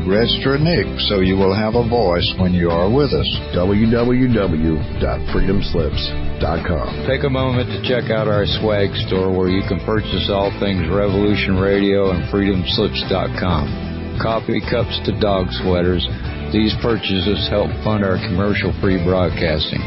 Register Nick so you will have a voice when you are with us. www.freedomslips.com. Take a moment to check out our swag store where you can purchase all things Revolution Radio and freedomslips.com. Coffee cups to dog sweaters. These purchases help fund our commercial-free broadcasting.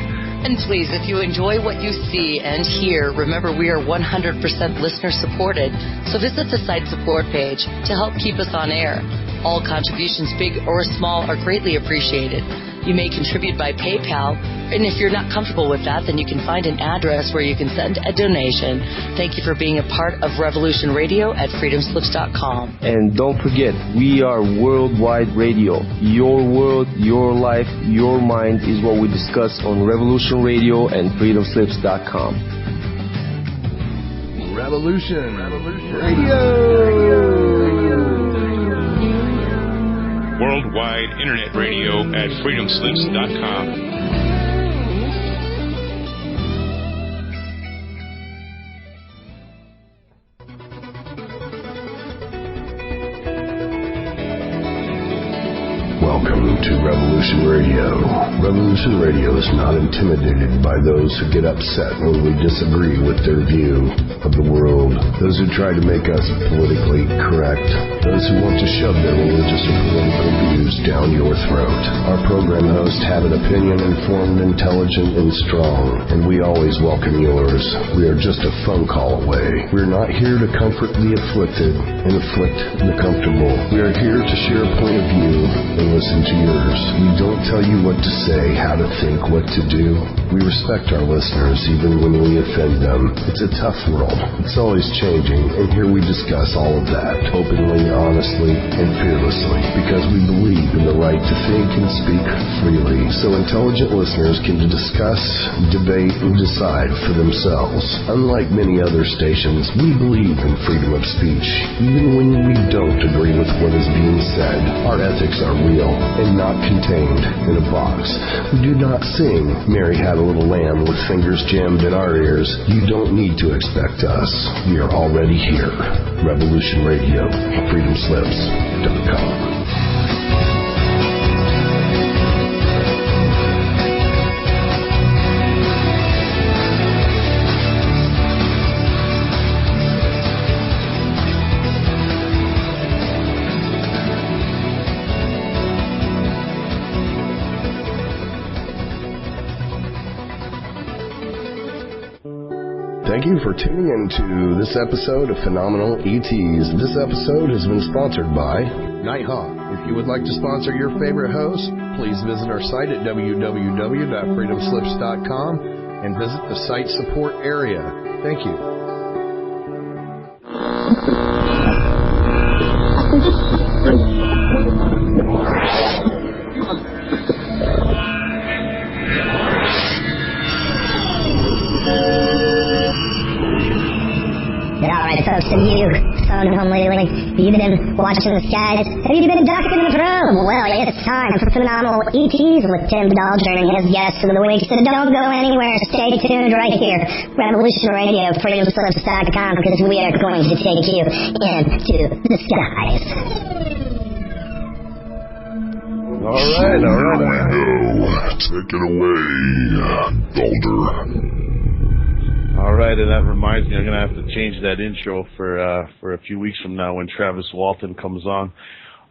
And please, if you enjoy what you see and hear, remember we are 100% listener-supported, so visit the site support page to help keep us on air. All contributions, big or small, are greatly appreciated. You may contribute by PayPal, and if you're not comfortable with that, then you can find an address where you can send a donation. Thank you for being a part of Revolution Radio at freedomslips.com. And don't forget, we are worldwide radio. Your world, your life, your mind is what we discuss on Revolution Radio and freedomslips.com. Revolution Radio. Worldwide Internet Radio at freedomslips.com. Welcome to Revolution Radio. Revolution Radio is not intimidated by those who get upset when we disagree with their view of the world, those who try to make us politically correct, those who want to shove their religious or political views down your throat. Our program hosts have an opinion, informed, intelligent, and strong, and we always welcome yours. We are just a phone call away. We're not here to comfort the afflicted and afflict the comfortable. We are here to share a point of view and listen to yours. We don't tell you what to say, how to think, what to do. We respect our listeners even when we offend them. It's a tough world. It's always changing, and here we discuss all of that openly, honestly, and fearlessly, because we believe in the right to think and speak freely, so intelligent listeners can discuss, debate, and decide for themselves. Unlike many other stations, we believe in freedom of speech. Even when we don't agree with what is being said, our ethics are real and not contained in a box. We do not sing Mary Had a Little Lamb with fingers jammed in our ears. You don't need to expect us. We are already here. Revolution Radio, freedomslips.com. Thank you for tuning in to this episode of Phenomenal ETs. This episode has been sponsored by Nighthawk. If you would like to sponsor your favorite host, please visit our site at www.freedomslips.com and visit the site support area. Thank you. Alright, folks, have you phoned home lately? Have you been watching the skies? Have you been docking in the probe? Well, it's time for Phenomenal ETs with Tim Dulger and his guests of the week. So don't go anywhere. Stay tuned right here. Revolution Radio, freedomslips.com, because we are going to take you into the skies. All right. Take it away, Dulger. All right, and that reminds me, I'm going to have to change that intro for a few weeks from now when Travis Walton comes on.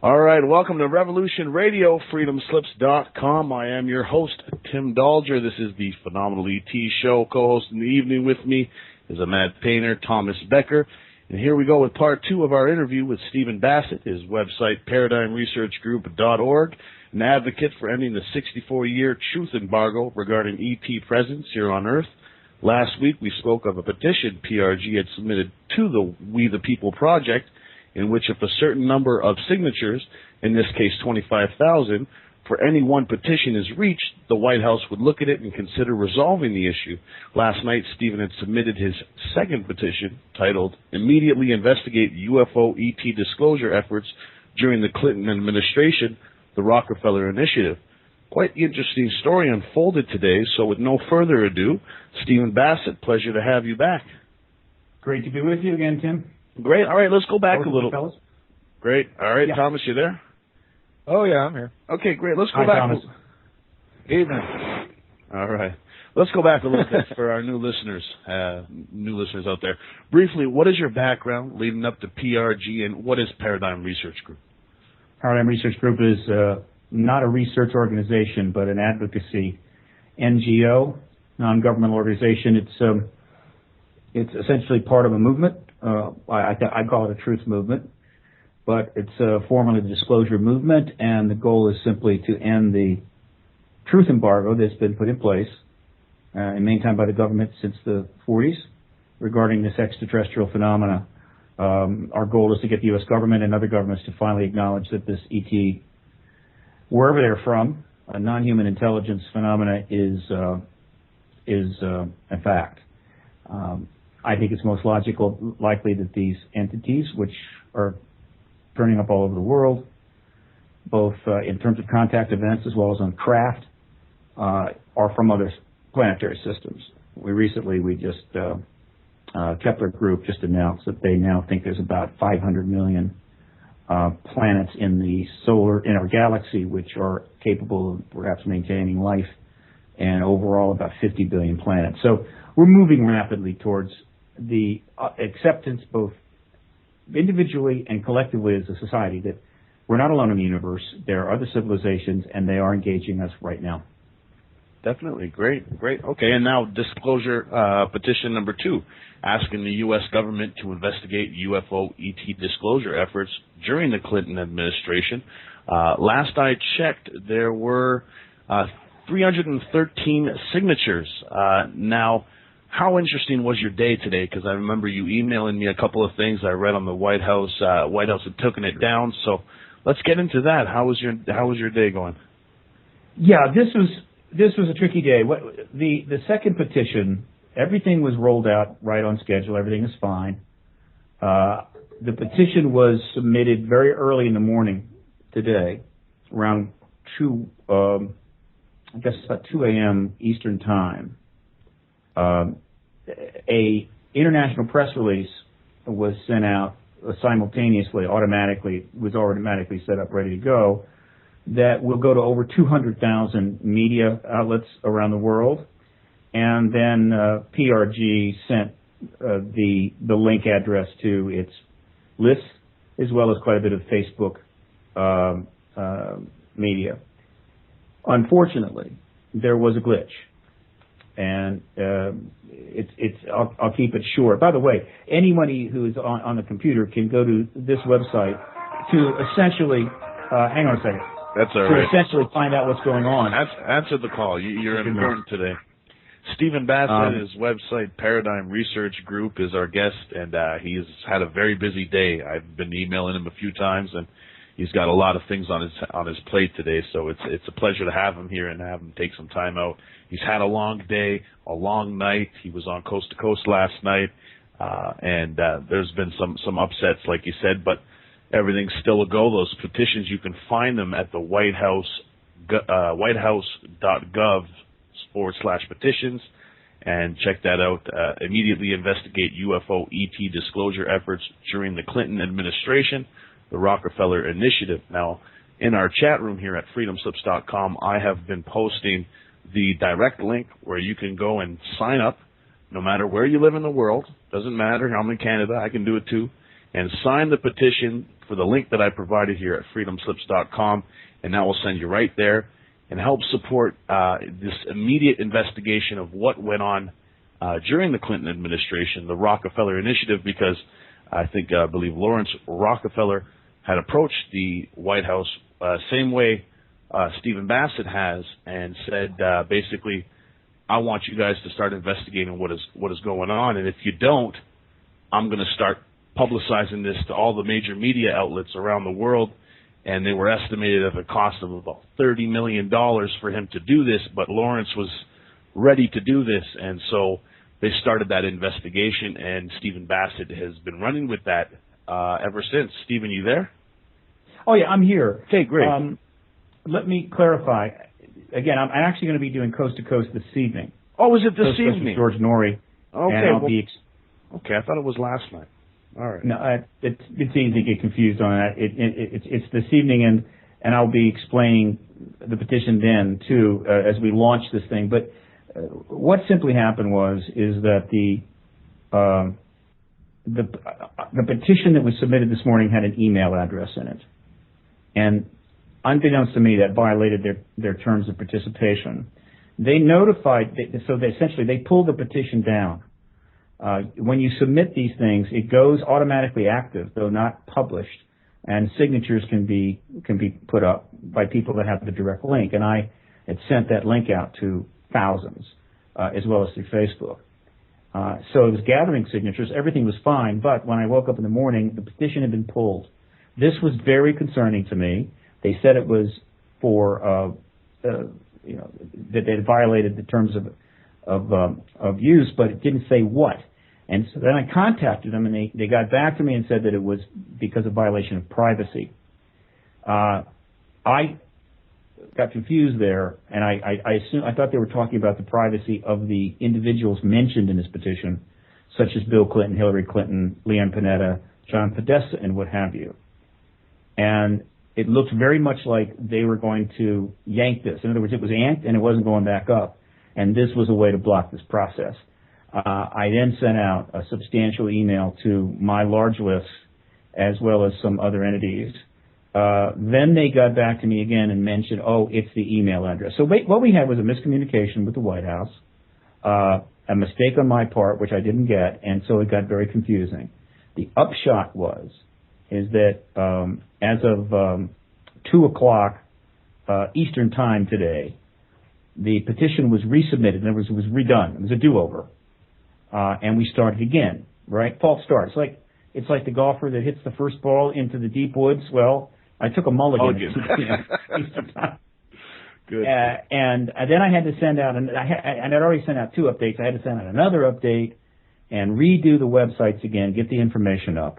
All right, welcome to Revolution Radio, freedomslips.com. I am your host, Tim Dulger. This is the Phenomenal ET Show. Co-host in the evening with me is amadpainter Thomas Becker. And here we go with part 2 of our interview with Stephen Bassett, his website, paradigmresearchgroup.org, an advocate for ending the 64-year truth embargo regarding ET presence here on Earth. Last week, we spoke of a petition PRG had submitted to the We the People project, in which if a certain number of signatures, in this case 25,000, for any one petition is reached, the White House would look at it and consider resolving the issue. Last night, Stephen had submitted his second petition, titled Immediately Investigate UFO ET Disclosure Efforts During the Clinton Administration, the Rockefeller Initiative. Quite the interesting story unfolded today, so with no further ado, Stephen Bassett, pleasure to have you back. Great to be with you again, Tim. Great. All right, let's go back a little. Fellas. Great. All right, yeah. Thomas, you there? Oh, yeah, I'm here. Okay, great. Let's go Hi, back. Thomas. Evening. All right. Let's go back a little bit for our new listeners out there. Briefly, what is your background leading up to PRG, and what is Paradigm Research Group? Paradigm Research Group is not a research organization, but an advocacy NGO, non-governmental organization. It's essentially part of a movement. I call it a truth movement, but it's formally the disclosure movement, and the goal is simply to end the truth embargo that's been put in place and maintained by the government since the 40s regarding this extraterrestrial phenomena. Our goal is to get the U.S. government and other governments to finally acknowledge that this ET, wherever they're from, a non-human intelligence phenomena is a fact. I think it's most likely that these entities, which are turning up all over the world, both in terms of contact events as well as on craft, are from other planetary systems. We just Kepler Group just announced that they now think there's about 500 million planets in our galaxy which are capable of perhaps maintaining life, and overall about 50 billion planets. So we're moving rapidly towards the acceptance, both individually and collectively as a society, that we're not alone in the universe. There are other civilizations, and they are engaging us right now. Definitely. Great. Okay, and now disclosure petition number 2, asking the U.S. government to investigate UFO ET disclosure efforts during the Clinton administration. Last I checked, there were 313 signatures. Now, how interesting was your day today? Because I remember you emailing me a couple of things I read on the White House. White House had taken it down. So let's get into that. How was your day going? Yeah, this was a tricky day. The second petition, everything was rolled out right on schedule. Everything is fine. The petition was submitted very early in the morning today, around 2 a.m. Eastern Time. A international press release was sent out simultaneously, was automatically set up, ready to go, that will go to over 200,000 media outlets around the world. And then PRG sent the link address to its list, as well as quite a bit of Facebook media. Unfortunately, there was a glitch, and I'll keep it short. By the way, anybody who is on the computer can go to this website to essentially hang on a second. That's all right. To essentially find out what's going on. Answer the call. You're important today. Stephen Bassett, his website, Paradigm Research Group, is our guest, and he's had a very busy day. I've been emailing him a few times, and he's got a lot of things on his plate today, so it's a pleasure to have him here and have him take some time out. He's had a long day, a long night. He was on Coast to Coast last night, and there's been some upsets, like you said, but everything's still a go. Those petitions, you can find them at the White House, whitehouse.gov/petitions, and check that out. Immediately investigate UFO ET disclosure efforts during the Clinton administration, the Rockefeller Initiative. Now, in our chat room here at freedomslips.com, I have been posting the direct link where you can go and sign up, no matter where you live in the world. Doesn't matter. I'm in Canada. I can do it too. And sign the petition for the link that I provided here at freedomslips.com, and that will send you right there and help support this immediate investigation of what went on during the Clinton administration, the Rockefeller Initiative, because I believe Lawrence Rockefeller had approached the White House same way Stephen Bassett has, and said basically, I want you guys to start investigating what is going on, and if you don't, I'm going to start publicizing this to all the major media outlets around the world. And they were estimated at a cost of about $30 million for him to do this, but Lawrence was ready to do this, and so they started that investigation, and Stephen Bassett has been running with that ever since. Stephen, you there? Oh, yeah, I'm here. Okay, great. Let me clarify. Again, I'm actually going to be doing Coast to Coast this evening. Oh, is it this evening? With George Norrie. Okay, okay, I thought it was last night. All right. No, it's easy to get confused on that. It's this evening, and I'll be explaining the petition then too as we launch this thing. But what simply happened is that the petition that was submitted this morning had an email address in it, and unbeknownst to me, that violated their terms of participation. They notified, so essentially they pulled the petition down. When you submit these things, it goes automatically active, though not published, and signatures can be put up by people that have the direct link. And I had sent that link out to thousands, as well as through Facebook. So it was gathering signatures. Everything was fine, but when I woke up in the morning, the petition had been pulled. This was very concerning to me. They said it was for that they had violated the terms of use, but it didn't say what. And so then I contacted them, and they got back to me and said that it was because of violation of privacy. I got confused there, and I thought they were talking about the privacy of the individuals mentioned in this petition, such as Bill Clinton, Hillary Clinton, Leon Panetta, John Podesta, and what have you. And it looked very much like they were going to yank this. In other words, it was yanked and it wasn't going back up. And this was a way to block this process. I then sent out a substantial email to my large list as well as some other entities. Then they got back to me again and mentioned, it's the email address. So what we had was a miscommunication with the White House, a mistake on my part, which I didn't get, and so it got very confusing. The upshot is that as of 2 o'clock Eastern Time today, the petition was resubmitted. In other words, it was redone. It was a do-over. And we started again, right? False start. It's like the golfer that hits the first ball into the deep woods. Well, I took a mulligan at 2 p.m. Eastern Time. Good. And then I had to send out, and I'd already sent out 2 updates. I had to send out another update and redo the websites again, get the information up.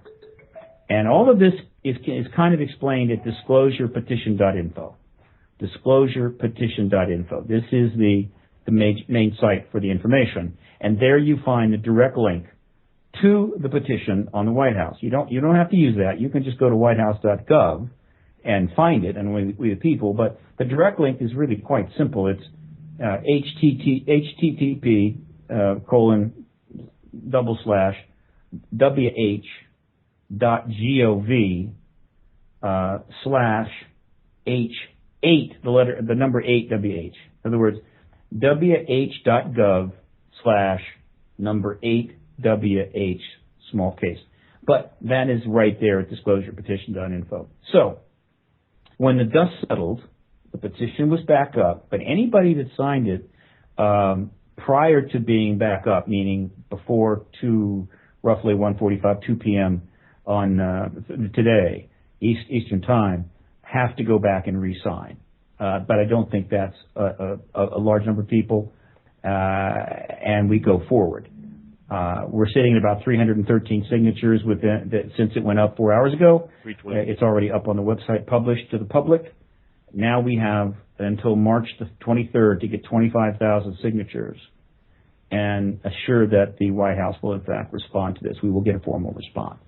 And all of this is kind of explained at disclosurepetition.info. Disclosurepetition.info. This is the main site for the information. And there you find the direct link to the petition on the White House. You don't have to use that. You can just go to whitehouse.gov and find it, and we the people. But the direct link is really quite simple. It's http://wh.gov/H8, the number 8 WH. In other words, wh.gov/number 8 WH, small case. But that is right there at disclosurepetition.info. So, when the dust settled, the petition was back up, but anybody that signed it prior to being back up, meaning before roughly 1:45, 2 p.m. on today, Eastern Time, have to go back and re-sign. But I don't think that's a large number of people, and we go forward. We're sitting at about 313 signatures since it went up 4 hours ago. It's already up on the website, published to the public. Now we have until March the 23rd to get 25,000 signatures and assure that the White House will, in fact, respond to this. We will get a formal response.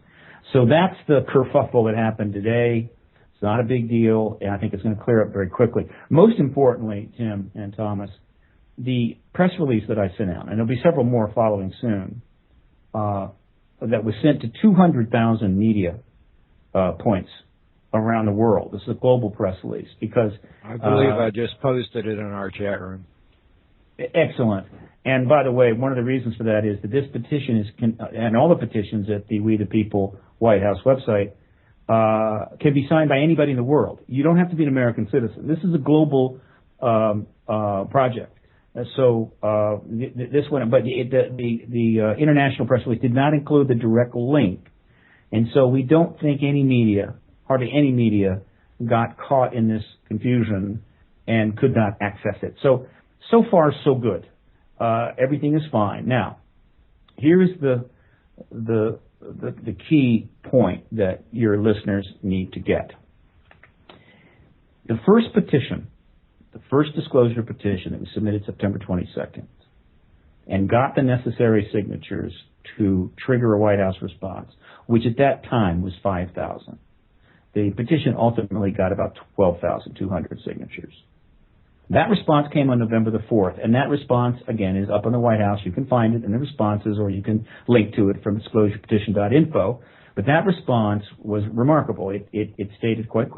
So that's the kerfuffle that happened today. It's not a big deal, and I think it's going to clear up very quickly. Most importantly, Tim and Thomas, the press release that I sent out, and there'll be several more following soon, that was sent to 200,000 media points around the world. This is a global press release because I believe I just posted it in our chat room. Excellent. And by the way, one of the reasons for that is that this petition and all the petitions at the We the People White House website can be signed by anybody in the world. You don't have to be an American citizen. This is a global project. So this one, but the international press release did not include the direct link, and so we don't think hardly any media, got caught in this confusion and could not access it. So far so good. Everything is fine. Now, here is the key point that your listeners need to get. The first petition, the first disclosure petition that was submitted September 22nd and got the necessary signatures to trigger a White House response, which at that time was 5,000. The petition ultimately got about 12,200 signatures. That response came on November the 4th, and that response, again, is up on the White House. You can find it in the responses, or you can link to it from disclosurepetition.info. But that response was remarkable. It stated quite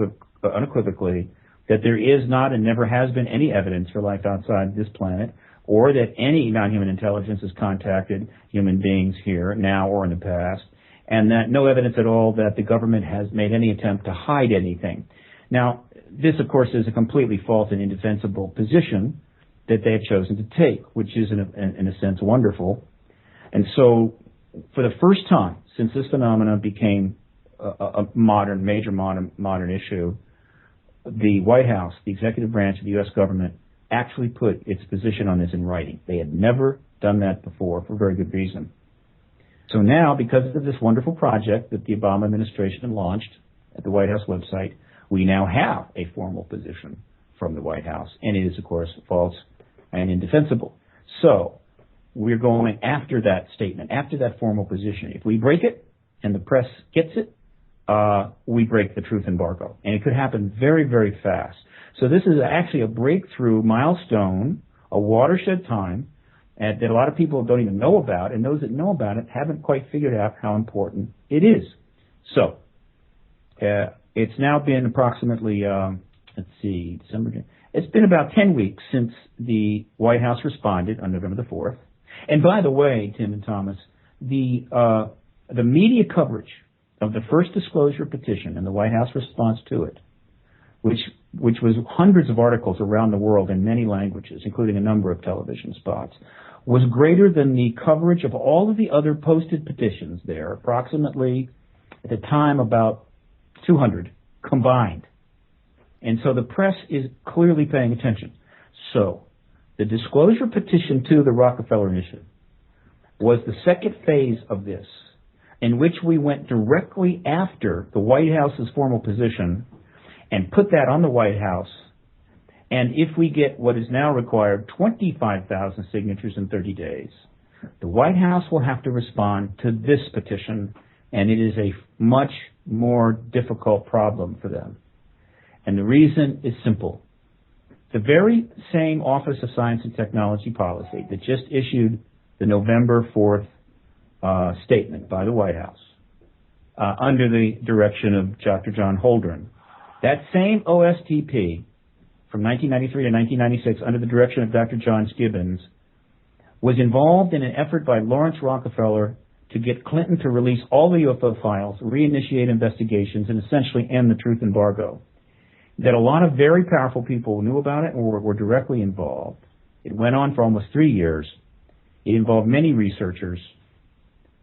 unequivocally that there is not and never has been any evidence for life outside this planet, or that any non-human intelligence has contacted human beings here, now or in the past, and that no evidence at all that the government has made any attempt to hide anything. Now, this, of course, is a completely false and indefensible position that they have chosen to take, which is, in a sense, wonderful. And so, for the first time since this phenomenon became a major modern issue, the White House, the executive branch of the U.S. government, actually put its position on this in writing. They had never done that before for very good reason. So now, because of this wonderful project that the Obama administration launched at the White House website, we now have a formal position from the White House, and it is, of course, false and indefensible. So we're going after that statement, after that formal position. If we break it and the press gets it, we break the truth embargo. And it could happen very, very fast. So this is actually a breakthrough milestone, a watershed time, that a lot of people don't even know about, and those that know about it haven't quite figured out how important it is. So it's now been approximately, December. It's been about 10 weeks since the White House responded on November the 4th. And by the way, Tim and Thomas, the media coverage of the first disclosure petition and the White House response to it, which was hundreds of articles around the world in many languages, including a number of television spots, was greater than the coverage of all of the other posted petitions there, approximately, at the time, about 200 combined. And so the press is clearly paying attention. So the disclosure petition to the Rockefeller Initiative was the second phase of this, in which we went directly after the White House's formal position and put that on the White House. And if we get what is now required, 25,000 signatures in 30 days, the White House will have to respond to this petition, and it is a much more difficult problem for them. And the reason is simple. The very same Office of Science and Technology policy that just issued the November 4th statement by the White House, under the direction of Dr. John Holdren, that same OSTP from 1993 to 1996, under the direction of Dr. John Gibbons, was involved in an effort by Lawrence Rockefeller to get Clinton to release all the UFO files, reinitiate investigations, and essentially end the truth embargo. That a lot of very powerful people knew about it and were directly involved. It went on for almost 3 years. It involved many researchers,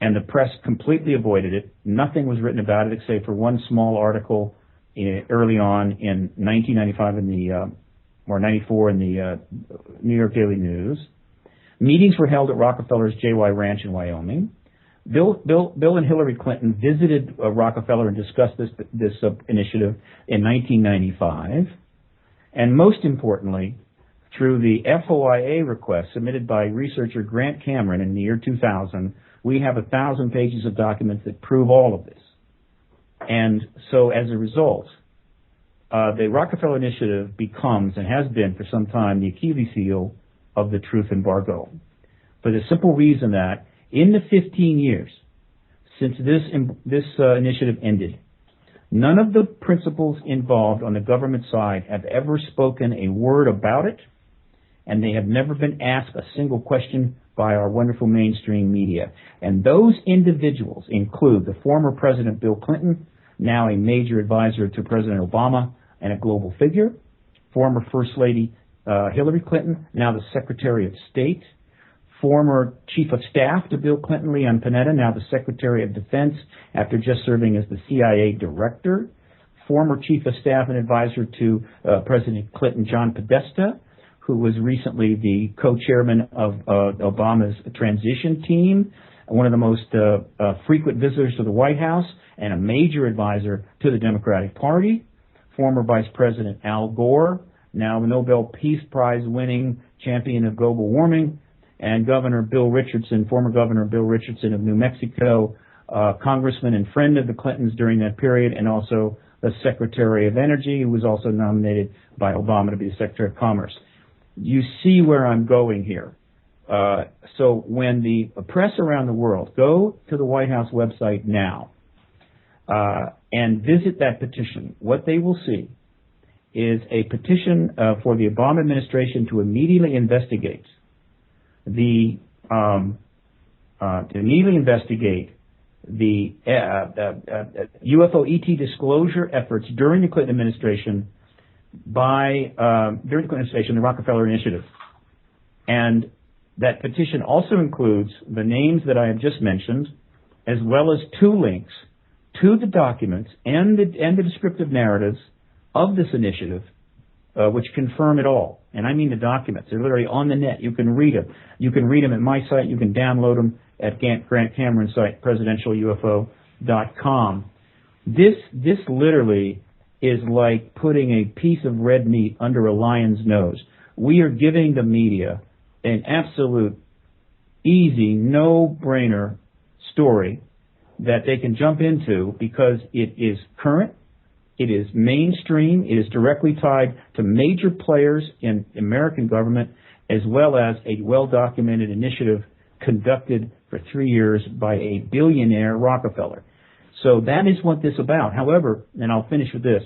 and the press completely avoided it. Nothing was written about it except for one small article early on in 1995 or 94 in the New York Daily News. Meetings were held at Rockefeller's JY Ranch in Wyoming. Bill and Hillary Clinton visited Rockefeller and discussed this initiative in 1995. And most importantly, through the FOIA request submitted by researcher Grant Cameron in the year 2000, we have 1,000 pages of documents that prove all of this. And so as a result, the Rockefeller Initiative becomes, and has been for some time, the Achilles heel of the truth embargo. For the simple reason that in the 15 years since this initiative ended, none of the principals involved on the government side have ever spoken a word about it, and they have never been asked a single question by our wonderful mainstream media. And those individuals include the former President Bill Clinton, now a major advisor to President Obama and a global figure, former First Lady Hillary Clinton, now the Secretary of State, former Chief of Staff to Bill Clinton, Leon Panetta, now the Secretary of Defense after just serving as the CIA Director, former Chief of Staff and advisor to President Clinton, John Podesta, who was recently the co-chairman of Obama's transition team, one of the most frequent visitors to the White House, and a major advisor to the Democratic Party, former Vice President Al Gore, now the Nobel Peace Prize winning champion of global warming, and Governor Bill Richardson, former Governor Bill Richardson of New Mexico, congressman and friend of the Clintons during that period, and also the Secretary of Energy, who was also nominated by Obama to be the Secretary of Commerce. You see where I'm going here. So when the press around the world go to the White House website now and visit that petition, what they will see is a petition for the Obama administration to immediately investigate the UFO ET disclosure efforts during the Clinton administration the Rockefeller Initiative. And that petition also includes the names that I have just mentioned, as well as 2 links to the documents and the descriptive narratives of this initiative, which confirm it all. And I mean the documents. They're literally on the net. You can read them. You can read them at my site. You can download them at Grant Cameron's site, presidentialufo.com. This literally is like putting a piece of red meat under a lion's nose. We are giving the media an absolute easy, no-brainer story that they can jump into because it is current, it is mainstream, it is directly tied to major players in American government, as well as a well-documented initiative conducted for 3 years by a billionaire Rockefeller. So that is what this is about. However, and I'll finish with this,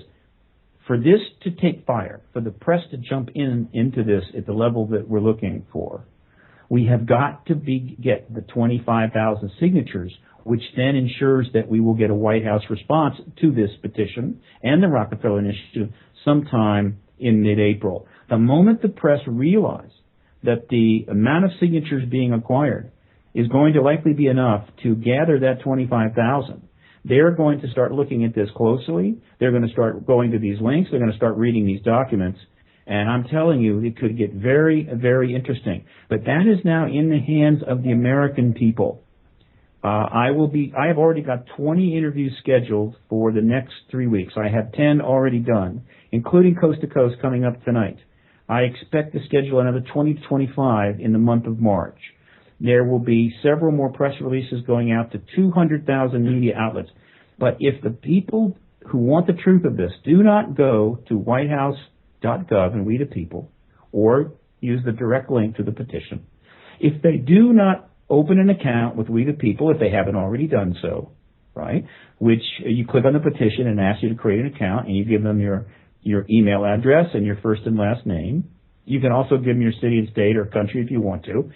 for this to take fire, for the press to jump into this at the level that we're looking for, we have got to get the 25,000 signatures, which then ensures that we will get a White House response to this petition and the Rockefeller Initiative sometime in mid-April. The moment the press realize that the amount of signatures being acquired is going to likely be enough to gather that 25,000, they're going to start looking at this closely. They're going to start going to these links. They're going to start reading these documents. And I'm telling you, it could get very, very interesting. But that is now in the hands of the American people. I have already got 20 interviews scheduled for the next 3 weeks. I have 10 already done, including Coast to Coast coming up tonight. I expect to schedule another 20 to 25 in the month of March. There will be several more press releases going out to 200,000 media outlets. But if the people who want the truth of this do not go to whitehouse.gov and We the People, or use the direct link to the petition, if they do not open an account with We the People, if they haven't already done so, right, which you click on the petition and ask you to create an account, and you give them your email address and your first and last name. You can also give them your city and state or country if you want to.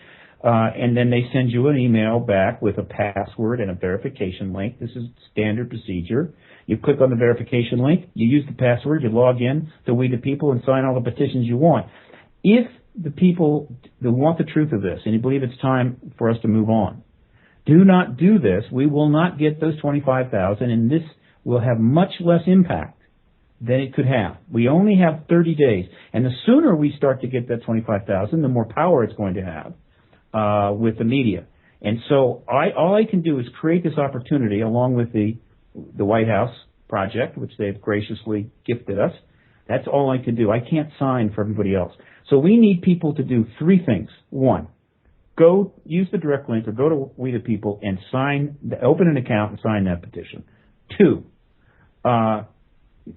And then they send you an email back with a password and a verification link. This is standard procedure. You click on the verification link, you use the password, you log in to We the People and sign all the petitions you want. If the people that want the truth of this and you believe it's time for us to move on, do not do this, we will not get those 25,000, and this will have much less impact than it could have. We only have 30 days, and the sooner we start to get that 25,000, the more power it's going to have with the media. And so all I can do is create this opportunity along with the White House project, which they've graciously gifted us. That's all I can do. I can't sign for everybody else. So we need people to do 3 things. 1, go use the direct link or go to We the People and open an account and sign that petition. 2,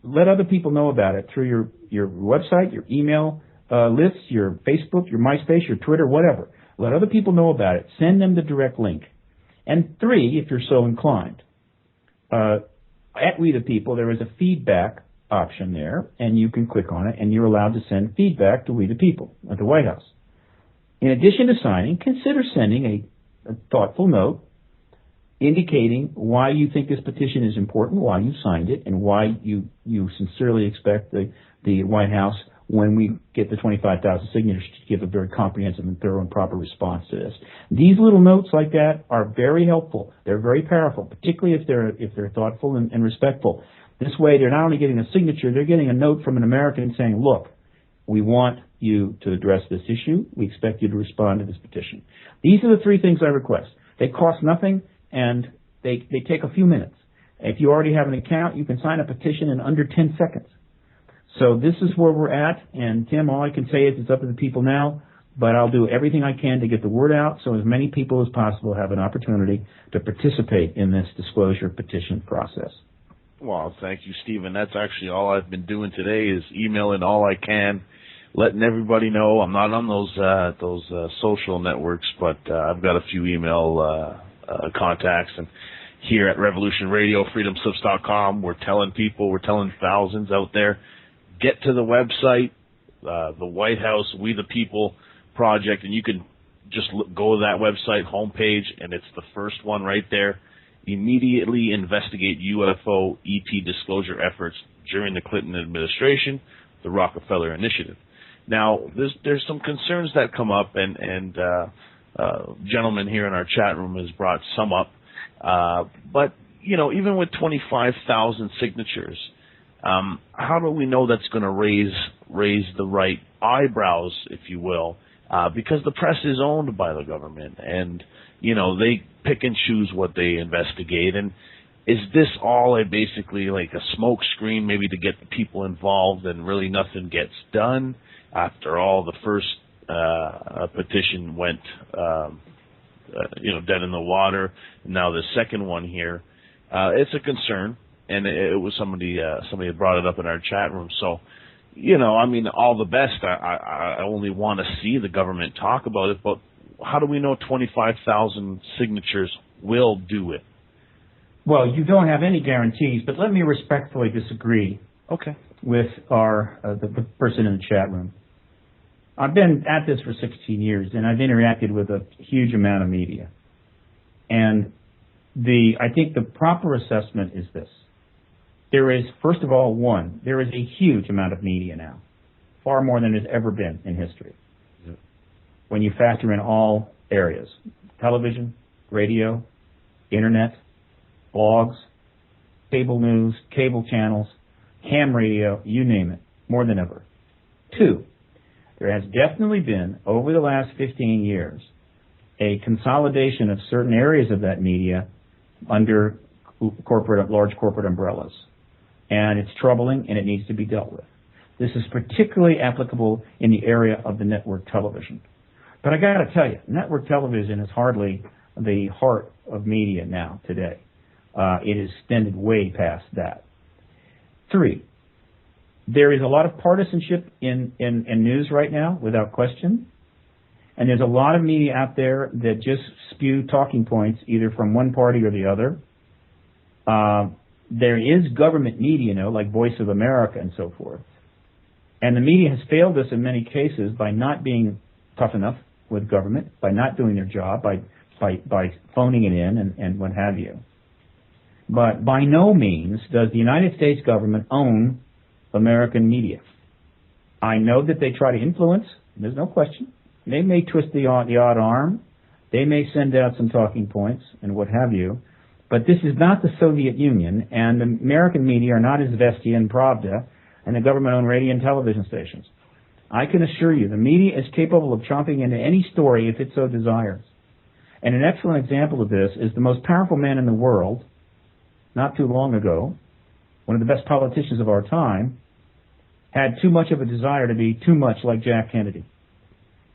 let other people know about it through your website, your email lists, your Facebook, your MySpace, your Twitter, whatever. Let other people know about it. Send them the direct link. And 3, if you're so inclined, at We the People, there is a feedback option there, and you can click on it, and you're allowed to send feedback to We the People at the White House. In addition to signing, consider sending a thoughtful note indicating why you think this petition is important, why you signed it, and why you sincerely expect the White House, when we get the 25,000 signatures, to give a very comprehensive and thorough and proper response to this. These little notes like that are very helpful. They're very powerful, particularly if they're thoughtful and respectful. This way, they're not only getting a signature, they're getting a note from an American saying, look, we want you to address this issue. We expect you to respond to this petition. These are the 3 things I request. They cost nothing, and they take a few minutes. If you already have an account, you can sign a petition in under 10 seconds. So this is where we're at, and Tim, all I can say is it's up to the people now, but I'll do everything I can to get the word out so as many people as possible have an opportunity to participate in this disclosure petition process. Well, thank you, Stephen. That's actually all I've been doing today is emailing all I can, letting everybody know. I'm not on those social networks, but I've got a few email contacts. And here at Revolution Radio, freedomslips.com, we're telling thousands out there, get to the website, the White House We the People project, and you can just go to that website homepage, and it's the first one right there. Immediately investigate UFO ET disclosure efforts during the Clinton administration, the Rockefeller Initiative. Now, there's some concerns that come up, and gentleman here in our chat room has brought some up. But, even with 25,000 signatures, how do we know that's going to raise the right eyebrows, if you will? Because the press is owned by the government, and they pick and choose what they investigate. And is this all basically like a smoke screen, maybe to get the people involved, and really nothing gets done? After all, the first petition went, dead in the water. Now the second one here, it's a concern, and it was somebody brought it up in our chat room. So. All the best. I only want to see the government talk about it, but how do we know 25,000 signatures will do it? Well, you don't have any guarantees, but let me respectfully disagree. Okay. With the person in the chat room. I've been at this for 16 years, and I've interacted with a huge amount of media. And I think the proper assessment is this. There is, first of all, there is a huge amount of media now, far more than there's ever been in history. Yep. When you factor in all areas, television, radio, internet, blogs, cable news, cable channels, ham radio, you name it, more than ever. 2, there has definitely been, over the last 15 years, a consolidation of certain areas of that media under large corporate umbrellas. And it's troubling, and it needs to be dealt with. This is particularly applicable in the area of the network television. But I got to tell you, network television is hardly the heart of media now today. It is extended way past that. 3, there is a lot of partisanship in news right now, without question. And there's a lot of media out there that just spew talking points, either from one party or the other. There is government media, like Voice of America and so forth. And the media has failed us in many cases by not being tough enough with government, by not doing their job, by phoning it in and what have you. But by no means does the United States government own American media. I know that they try to influence, there's no question. They may twist the odd arm. They may send out some talking points and what have you. But this is not the Soviet Union, and the American media are not Izvestia and Pravda and the government-owned radio and television stations. I can assure you, the media is capable of chomping into any story if it so desires. And an excellent example of this is the most powerful man in the world, not too long ago, one of the best politicians of our time, had too much of a desire to be too much like Jack Kennedy.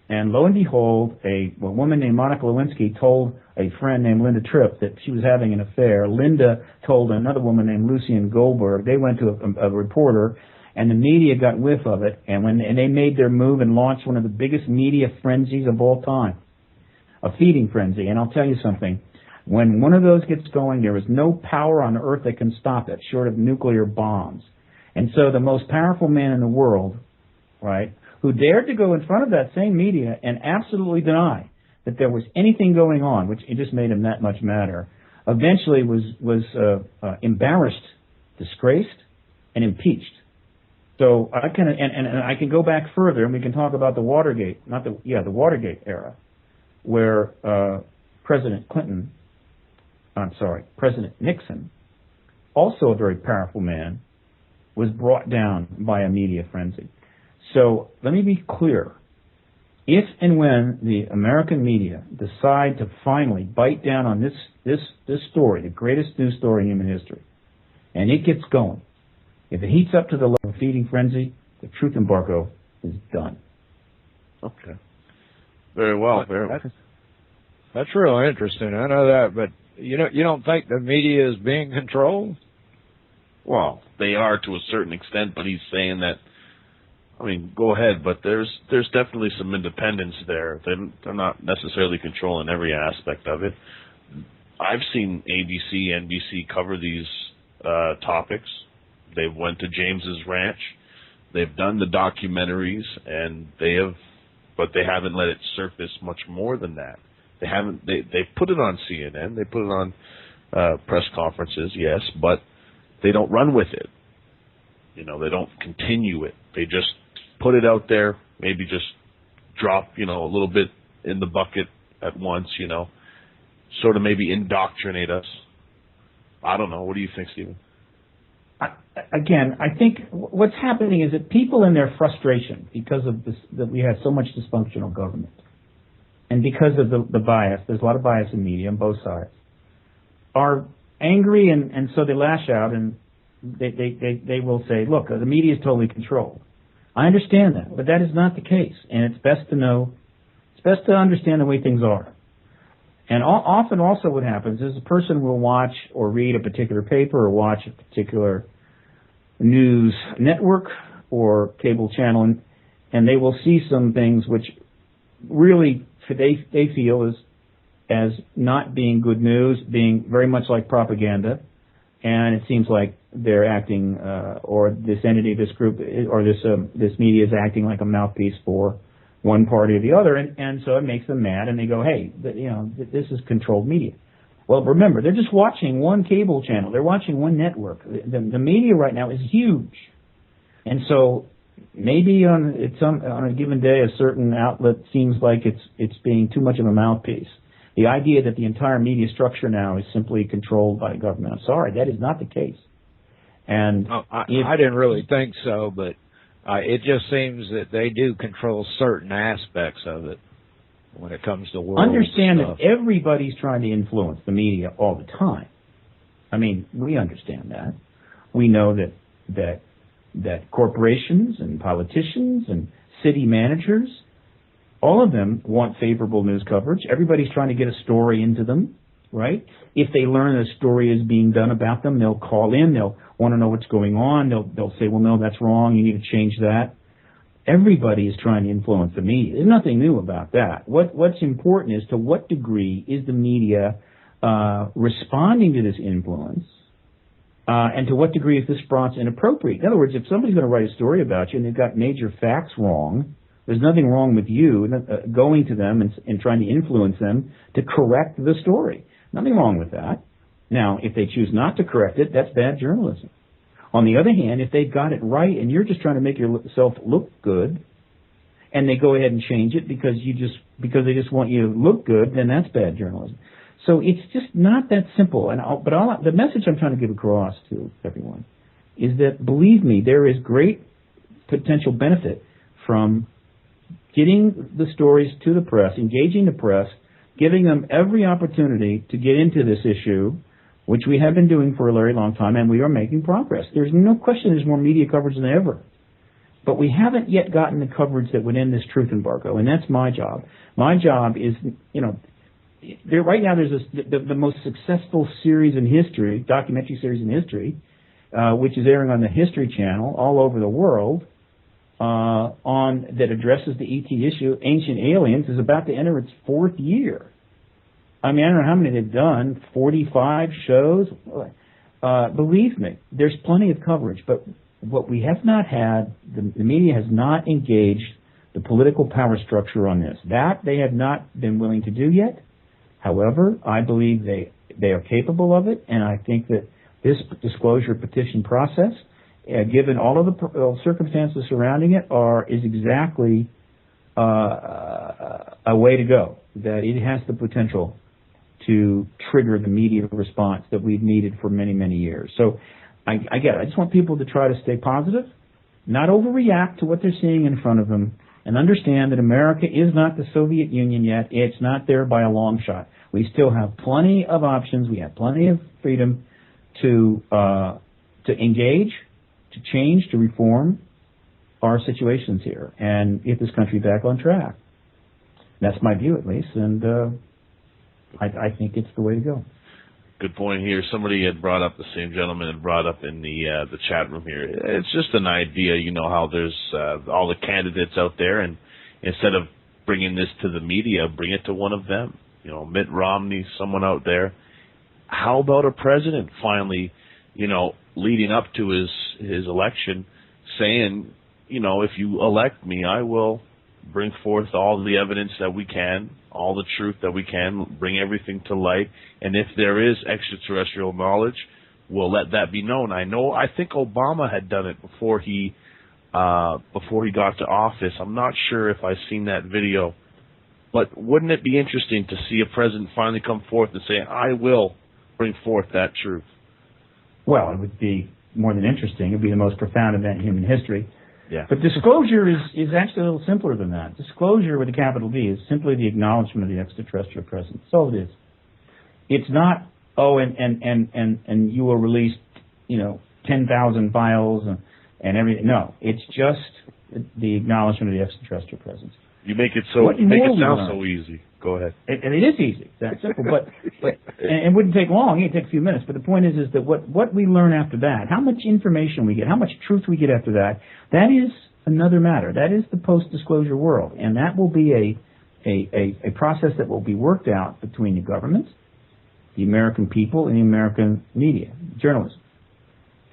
And lo and behold, a woman named Monica Lewinsky told a friend named Linda Tripp that she was having an affair. Linda told another woman named Lucien Goldberg. They went to a reporter, and the media got whiff of it, and they made their move and launched one of the biggest media frenzies of all time, a feeding frenzy. And I'll tell you something. When one of those gets going, there is no power on earth that can stop it, short of nuclear bombs. And so the most powerful man in the world, right, who dared to go in front of that same media and absolutely deny that there was anything going on, which it just made him that much madder, eventually was embarrassed, disgraced, and impeached. So I can go back further, and we can talk about the Watergate, the Watergate era, where President Nixon, also a very powerful man, was brought down by a media frenzy. So let me be clear. If and when the American media decide to finally bite down on this story, the greatest news story in human history, and it gets going, if it heats up to the level of feeding frenzy, the truth embargo is done. Okay. Very well. That's real interesting. I know that, but you don't think the media is being controlled? Well, they are to a certain extent, but he's saying that, I mean, go ahead, but there's definitely some independence there. They're not necessarily controlling every aspect of it. I've seen ABC, NBC cover these topics. They've went to James's ranch. They've done the documentaries, and but they haven't let it surface much more than that. They haven't. They put it on CNN. They put it on press conferences, yes, but they don't run with it. They don't continue it. They just put it out there, maybe just drop, a little bit in the bucket at once, sort of maybe indoctrinate us. I don't know. What do you think, Stephen? Again, I think what's happening is that people in their frustration because of this, that we have so much dysfunctional government, and because of the bias, there's a lot of bias in media on both sides, are angry, and so they lash out, and they will say, look, the media is totally controlled. I understand that, but that is not the case, and it's best to understand the way things are. And often also what happens is a person will watch or read a particular paper or watch a particular news network or cable channel, and they will see some things which really they feel as not being good news, being very much like propaganda, and it seems like they're acting, or this entity, this group, or this media is acting like a mouthpiece for one party or the other, and so it makes them mad, and they go, hey, this is controlled media. Well, remember, they're just watching one cable channel. They're watching one network. The media right now is huge, and so maybe on a given day, a certain outlet seems like it's being too much of a mouthpiece. The idea that the entire media structure now is simply controlled by government. I'm sorry, that is not the case. And I didn't really think so, but it just seems that they do control certain aspects of it when it comes to world understand stuff. That everybody's trying to influence the media all the time. I mean, we understand that. We know that corporations and politicians and city managers, all of them want favorable news coverage. Everybody's trying to get a story into them, right? If they learn a story is being done about them, they'll call in. They'll want to know what's going on. They'll say, well, no, that's wrong. You need to change that. Everybody is trying to influence the media. There's nothing new about that. What's important is to what degree is the media responding to this influence, and to what degree is this response inappropriate. In other words, if somebody's going to write a story about you and they've got major facts wrong, there's nothing wrong with you going to them and trying to influence them to correct the story. Nothing wrong with that. Now, if they choose not to correct it, that's bad journalism. On the other hand, if they've got it right and you're just trying to make yourself look good, and they go ahead and change it because they just want you to look good, then that's bad journalism. So it's just not that simple. The message I'm trying to give across to everyone is that, believe me, there is great potential benefit from getting the stories to the press, engaging the press, giving them every opportunity to get into this issue, which we have been doing for a very long time, and we are making progress. There's no question there's more media coverage than ever. But we haven't yet gotten the coverage that would end this truth embargo, and that's my job. My job is, right now there's the most successful series in history, documentary series in history, which is airing on the History Channel all over the world, that addresses the ET issue. Ancient Aliens is about to enter its 4th year. I mean, I don't know how many they've done, 45 shows. Believe me, there's plenty of coverage, but what we have not had, the media has not engaged the political power structure on this. That they have not been willing to do yet. However, I believe they are capable of it, and I think that this disclosure petition process, given all of the circumstances surrounding it, is exactly a way to go. That it has the potential to trigger the media response that we've needed for many, many years. So I get it. I just want people to try to stay positive, not overreact to what they're seeing in front of them, and understand that America is not the Soviet Union yet. It's not there by a long shot. We still have plenty of options. We have plenty of freedom to engage, to change, to reform our situations here, and get this country back on track. That's my view, at least, and I think it's the way to go. Good point here. Somebody had brought up, the same gentleman had brought up in the chat room here. It's just an idea, how there's all the candidates out there, and instead of bringing this to the media, bring it to one of them. Mitt Romney, someone out there. How about a president finally, leading up to his election, saying, if you elect me, I will bring forth all the evidence that we can, all the truth that we can, bring everything to light, and if there is extraterrestrial knowledge, we'll let that be known. I think Obama had done it before he got to office. I'm not sure if I've seen that video, but wouldn't it be interesting to see a president finally come forth and say, I will bring forth that truth? Well, it would be more than interesting. It would be the most profound event in human history. Yeah. But disclosure is actually a little simpler than that. Disclosure with a capital D is simply the acknowledgement of the extraterrestrial presence. That's all it is. It's not, and you will release, 10,000 files and everything. No, it's just the acknowledgement of the extraterrestrial presence. You make it sound so easy. Go ahead. And it is easy. That's simple. But and it wouldn't take long. It takes a few minutes. But the point is that what we learn after that, how much information we get, how much truth we get after that, that is another matter. That is the post-disclosure world, and that will be a process that will be worked out between the governments, the American people, and the American media, journalism,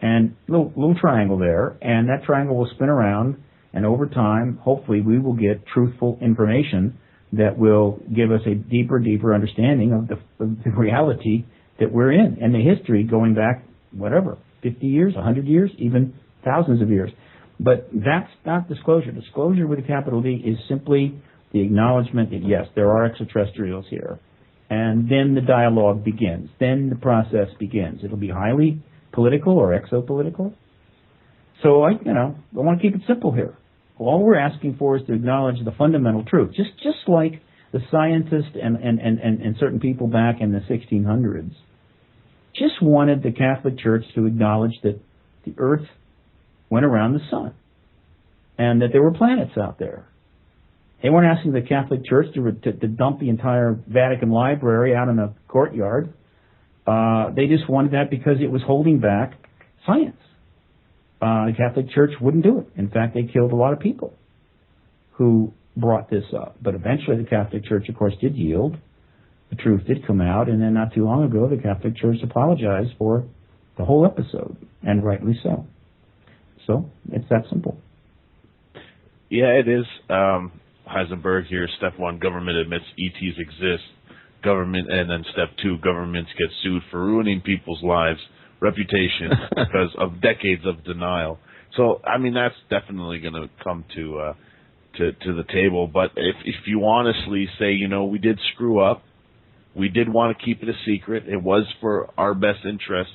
and little triangle there, and that triangle will spin around, and over time, hopefully, we will get truthful information that will give us a deeper understanding of the reality that we're in and the history going back, 50 years, 100 years, even thousands of years. But that's not disclosure. Disclosure with a capital D is simply the acknowledgement that, yes, there are extraterrestrials here. And then the dialogue begins. Then the process begins. It'll be highly political or exopolitical. So I want to keep it simple here. All we're asking for is to acknowledge the fundamental truth, just like the scientists and certain people back in the 1600s just wanted the Catholic Church to acknowledge that the Earth went around the sun and that there were planets out there. They weren't asking the Catholic Church to dump the entire Vatican library out in a courtyard. They just wanted that because it was holding back science. The Catholic Church wouldn't do it. In fact, they killed a lot of people who brought this up. But eventually the Catholic Church, of course, did yield. The truth did come out, and then not too long ago, the Catholic Church apologized for the whole episode, and rightly so. So it's that simple. Yeah, it is. Heisenberg here, step 1, government admits ETs exist. Government, and then step 2, governments get sued for ruining people's lives, reputation, because of decades of denial. So, that's definitely going to come to the table. But if you honestly say, we did screw up, we did want to keep it a secret, it was for our best interest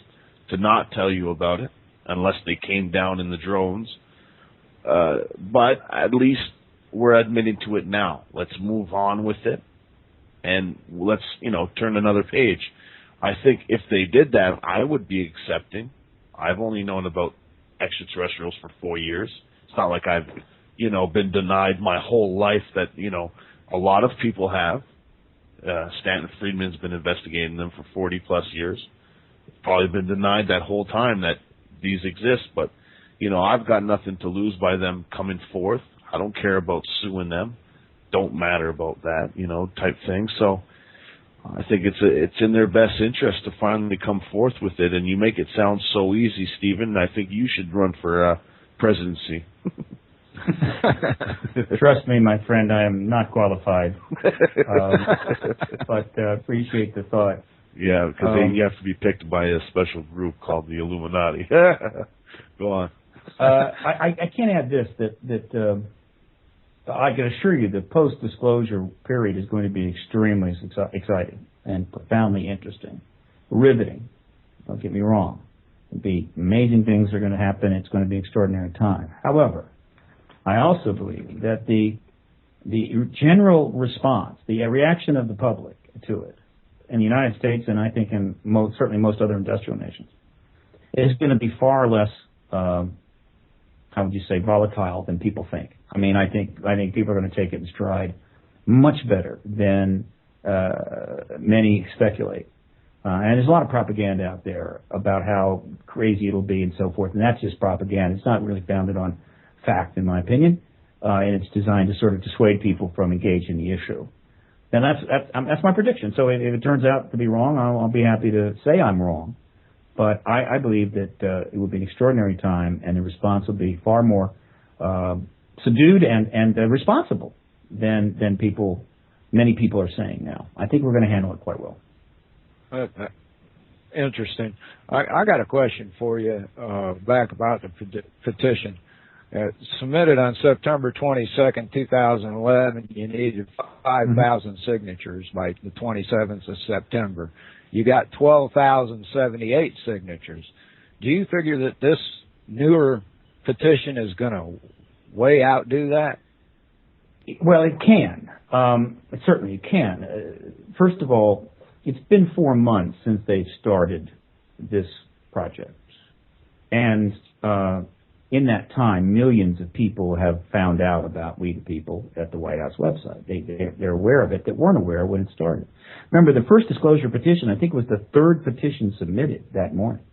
to not tell you about it, unless they came down in the drones. But at least we're admitting to it now. Let's move on with it, and let's, turn another page. I think if they did that, I would be accepting. I've only known about extraterrestrials for 4 years. It's not like I've, been denied my whole life that, a lot of people have. Stanton Friedman's been investigating them for 40-plus years. Probably been denied that whole time that these exist, but, I've got nothing to lose by them coming forth. I don't care about suing them. Don't matter about that, type thing. So I think it's in their best interest to finally come forth with it, and you make it sound so easy, Stephen. I think you should run for presidency. Trust me, my friend, I am not qualified, but appreciate the thought. Yeah, because you have to be picked by a special group called the Illuminati. Go on. I can't add this, that I can assure you the post-disclosure period is going to be extremely exciting and profoundly interesting, riveting. Don't get me wrong. There'll be amazing things are going to happen. It's going to be an extraordinary time. However, I also believe that the general response, the reaction of the public to it in the United States, and I think in certainly most other industrial nations, is going to be far less, how would you say, volatile than people think. I think people are going to take it in stride much better than many speculate. And there's a lot of propaganda out there about how crazy it'll be and so forth, and that's just propaganda. It's not really founded on fact, in my opinion, and it's designed to sort of dissuade people from engaging in the issue. And that's my prediction. So if it turns out to be wrong, I'll be happy to say I'm wrong. But I believe that it will be an extraordinary time, and the response will be far more subdued and responsible than many people are saying now. I think we're going to handle it quite well. Interesting. I got a question for you back about the petition. Submitted on September 22nd, 2011. You needed 5,000 signatures by the 27th of September. You got 12,078 signatures. Do you figure that this newer petition is going to way outdo that? Well, it can. It certainly can. First of all, it's been 4 months since they started this project. And in that time, millions of people have found out about We the People at the White House website. They're aware of it that weren't aware when it started. Remember, the first disclosure petition, I think, was the third petition submitted that morning.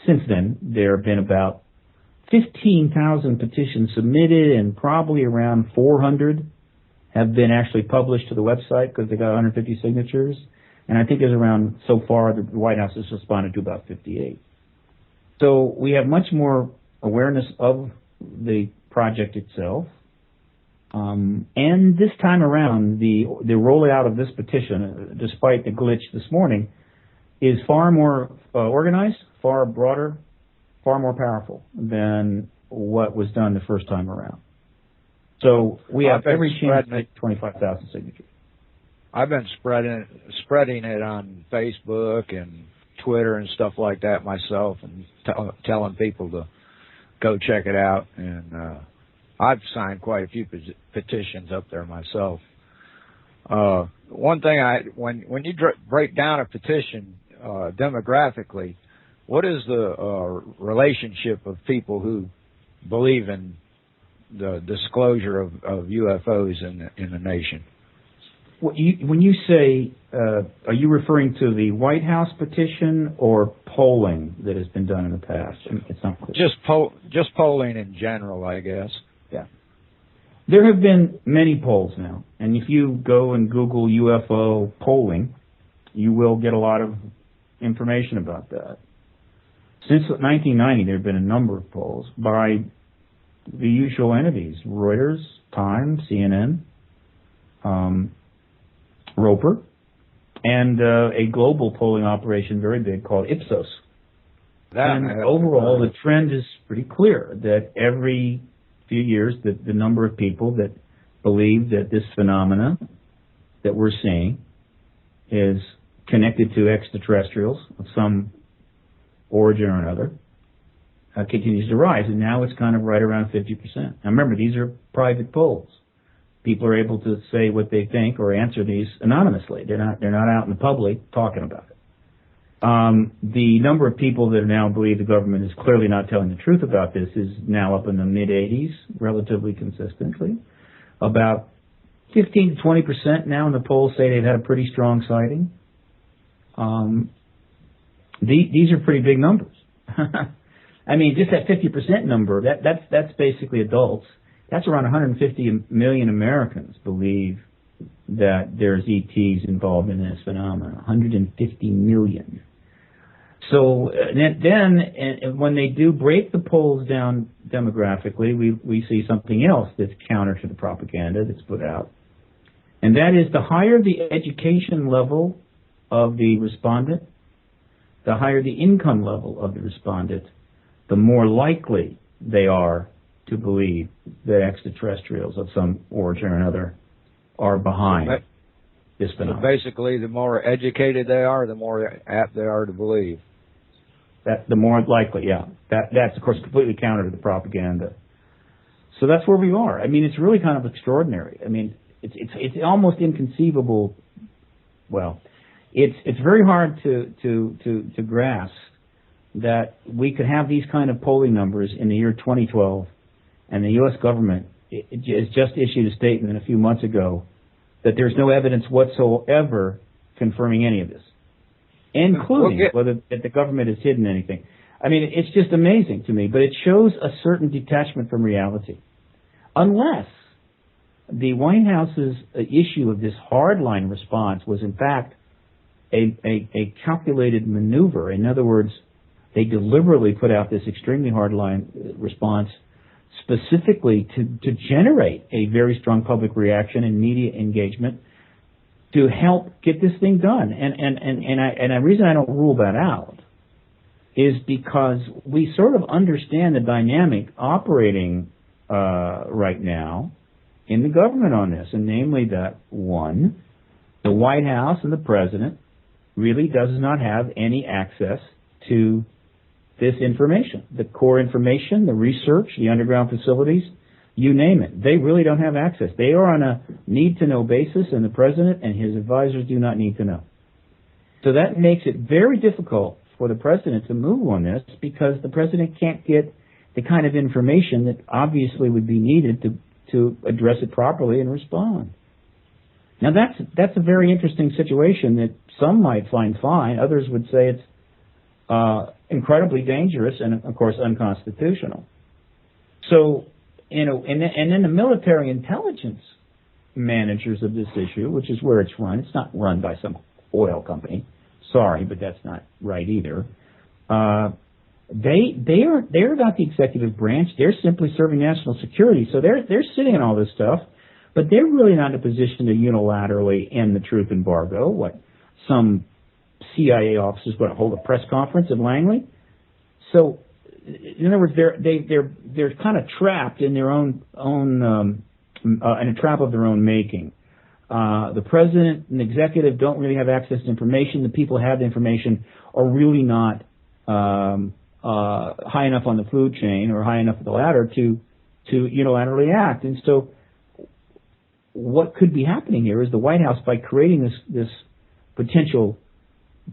Since then, there have been about 15,000 petitions submitted, and probably around 400 have been actually published to the website because they got 150 signatures. And I think there's around, so far, the White House has responded to about 58. So we have much more awareness of the project itself. And this time around, the rollout of this petition, despite the glitch this morning, is far more organized, far broader, far more powerful than what was done the first time around. So we have every chance to make 25,000 signatures. I've been spreading it on Facebook and Twitter and stuff like that myself, and telling people to go check it out. And I've signed quite a few petitions up there myself. One thing, when you break down a petition demographically, what is the relationship of people who believe in the disclosure of UFOs in the nation? When you say, are you referring to the White House petition or polling that has been done in the past? It's not clear. Just polling in general, I guess. Yeah. There have been many polls now, and if you go and Google UFO polling, you will get a lot of information about that. Since 1990, there have been a number of polls by the usual entities: Reuters, Time, CNN, Roper, and a global polling operation, very big, called Ipsos. And overall, the trend is pretty clear that every few years, the number of people that believe that this phenomena that we're seeing is connected to extraterrestrials of some origin or another continues to rise, and now it's kind of right around 50%. Now remember, these are private polls. People are able to say what they think or answer these anonymously. They're not out in the public talking about it. The number of people that now believe the government is clearly not telling the truth about this is now up in the mid-80s, relatively consistently. About 15 to 20% now in the polls say they've had a pretty strong sighting. These are pretty big numbers. I mean, just that 50% number, that's basically adults. That's around 150 million Americans believe that there's ETs involved in this phenomenon. 150 million. So then when they do break the polls down demographically, we see something else that's counter to the propaganda that's put out. And that is, the higher the education level of the respondent, the higher the income level of the respondent, the more likely they are to believe that extraterrestrials of some origin or another are behind this phenomenon. So basically, the more educated they are, the more apt they are to believe. The more likely, yeah. That's, of course, completely counter to the propaganda. So that's where we are. I mean, it's really kind of extraordinary. I mean, it's almost inconceivable. Well, it's very hard to grasp that we could have these kind of polling numbers in the year 2012, and the U.S. government has just issued a statement a few months ago that there's no evidence whatsoever confirming any of this. including whether the government has hidden anything. I mean, it's just amazing to me, but it shows a certain detachment from reality. Unless the White House's issue of this hardline response was, in fact, a calculated maneuver. In other words, they deliberately put out this extremely hardline response specifically to generate a very strong public reaction and media engagement to help get this thing done. And the reason I don't rule that out is because we sort of understand the dynamic operating right now in the government on this, and namely that, one, the White House and the President really does not have any access to this information, the core information, the research, the underground facilities, you name it. They really don't have access. They are on a need-to-know basis, and the President and his advisors do not need to know. So that makes it very difficult for the President to move on this, because the President can't get the kind of information that obviously would be needed to address it properly and respond. Now that's a very interesting situation that some might find fine. Others would say it's incredibly dangerous and, of course, unconstitutional. So, and then the military intelligence managers of this issue, which is where it's run. It's not run by some oil company. Sorry, but that's not right either. They're not the executive branch. They're simply serving national security. So they're sitting on all this stuff, but they're really not in a position to unilaterally end the truth embargo. What some CIA officers going to hold a press conference in Langley? So, in other words, they're kind of trapped in their own in a trap of their own making. The president and the executive don't really have access to information. The people who have the information are really not high enough on the food chain or high enough the ladder to unilaterally act. And so what could be happening here is the White House, by creating this potential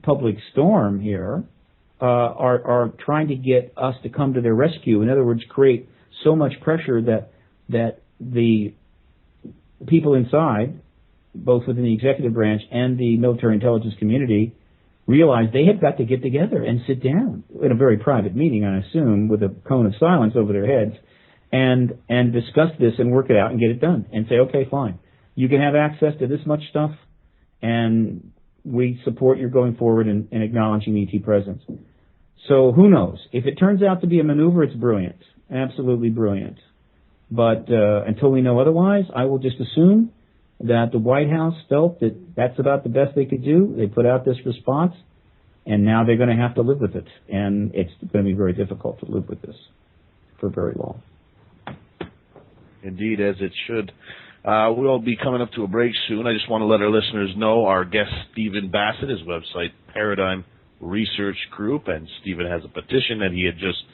public storm here, are trying to get us to come to their rescue. In other words, create so much pressure that the people inside, both within the executive branch and the military intelligence community, realize they have got to get together and sit down in a very private meeting, I assume, with a cone of silence over their heads, and discuss this and work it out and get it done and say, okay, fine, you can have access to this much stuff, and we support your going forward and acknowledging ET presence. So who knows? If it turns out to be a maneuver, it's brilliant, absolutely brilliant. But until we know otherwise, I will just assume that the White House felt that that's about the best they could do. They put out this response, and now they're going to have to live with it. And it's going to be very difficult to live with this for very long. Indeed, as it should. We'll be coming up to a break soon. I just want to let our listeners know our guest, Stephen Bassett, his website, Paradigm Research Group, and Stephen has a petition that he had just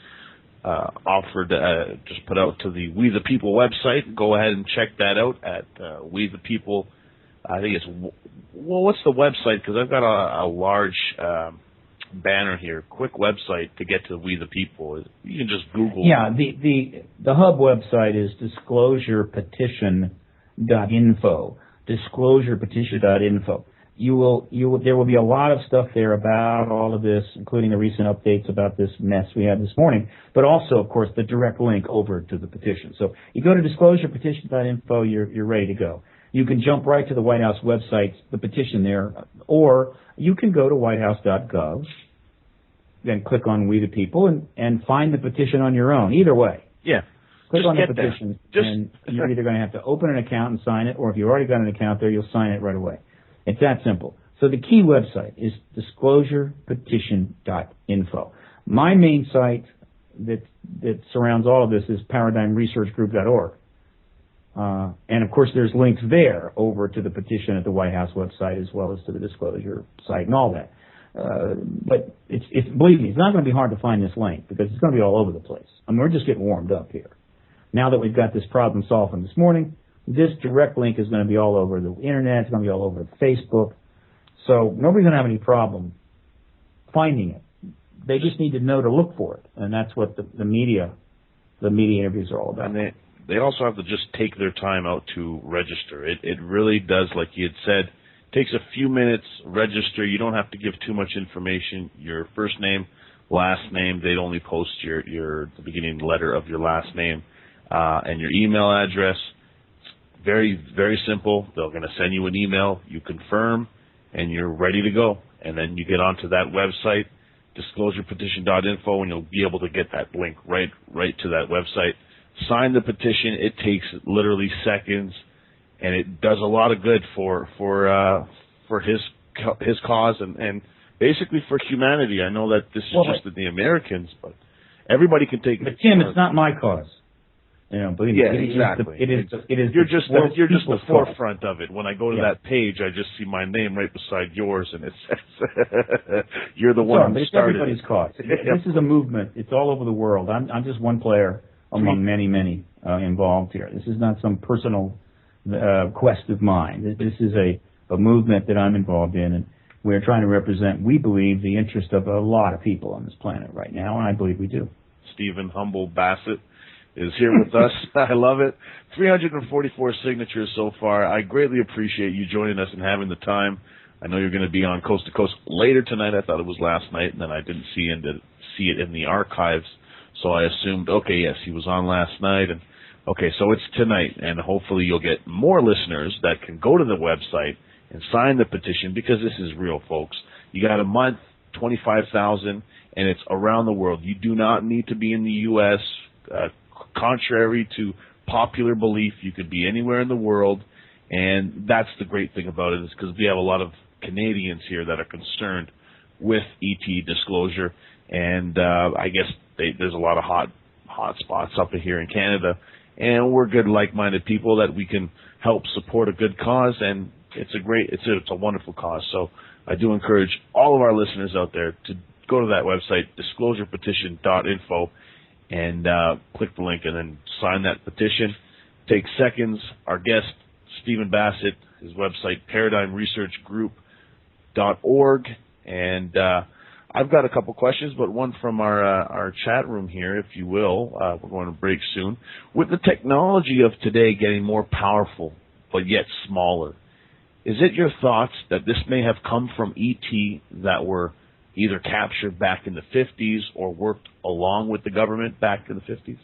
just put out to the We the People website. Go ahead and check that out at We the People. I think it's, well, what's the website? Because I've got a large banner here. Quick website to get to We the People. You can just Google. Yeah, the hub website is disclosurepetition.info. Disclosurepetition.info. There will be a lot of stuff there about all of this, including the recent updates about this mess we had this morning, but also, of course, the direct link over to the petition. So you go to disclosurepetition.info, you're ready to go. You can jump right to the White House website, the petition there, or you can go to whitehouse.gov, then click on We the People, and find the petition on your own. Either way. Yeah. Click on the petition, and you're either going to have to open an account and sign it, or if you've already got an account there, you'll sign it right away. It's that simple. So the key website is disclosurepetition.info. My main site that surrounds all of this is paradigmresearchgroup.org. And, of course, there's links there over to the petition at the White House website as well as to the disclosure site and all that. But believe me, it's not going to be hard to find this link because it's going to be all over the place. I mean, we're just getting warmed up here. Now that we've got this problem solved from this morning, this direct link is going to be all over the internet. It's going to be all over Facebook. So nobody's going to have any problem finding it. They just need to know to look for it, and that's what the media interviews are all about. And they also have to just take their time out to register. It really does, like you had said, Takes a few minutes. Register. You don't have to give too much information. Your first name, last name. They'd only post the beginning letter of your last name and your email address. Very, very simple. They're going to send you an email. You confirm, and you're ready to go. And then you get onto that website, disclosurepetition.info, and you'll be able to get that link right to that website. Sign the petition. It takes literally seconds, and it does a lot of good for his cause and basically for humanity. I know that this is just the Americans, but everybody can take it. But Tim, it's not my cause. You know, believe me, exactly. It is. You're just the forefront of it. When I go to that page, I just see my name right beside yours, and it says you're the one who started. It's everybody's cause. This is a movement. It's all over the world. I'm just one player among many involved here. This is not some personal quest of mine. This is a movement that I'm involved in, and we're trying to represent, we believe, the interest of a lot of people on this planet right now, and I believe we do. Stephen Humble Bassett is here with us. I love it. 344 signatures so far. I greatly appreciate you joining us and having the time. I know you're going to be on Coast to Coast later tonight. I thought it was last night, and then I didn't see it in the archives, so I assumed, okay, yes, he was on last night, and okay, so it's tonight, and hopefully you'll get more listeners that can go to the website and sign the petition, because this is real, folks. You got a month, 25,000, and it's around the world. You do not need to be in the U.S., contrary to popular belief. You could be anywhere in the world, and that's the great thing about it, is because we have a lot of Canadians here that are concerned with ET disclosure, and I guess there's a lot of hot spots up here in Canada, and we're good, like-minded people that we can help support a good cause, and it's a wonderful cause. So I do encourage all of our listeners out there to go to that website, disclosurepetition.info, and click the link and then sign that petition. Takes seconds. Our guest, Stephen Bassett, his website, paradigmresearchgroup.org. And I've got a couple questions, but one from our chat room here, if you will. We're going to break soon. With the technology of today getting more powerful, but yet smaller, is it your thoughts that this may have come from ET that were either captured back in the 50s or worked along with the government back in the 50s?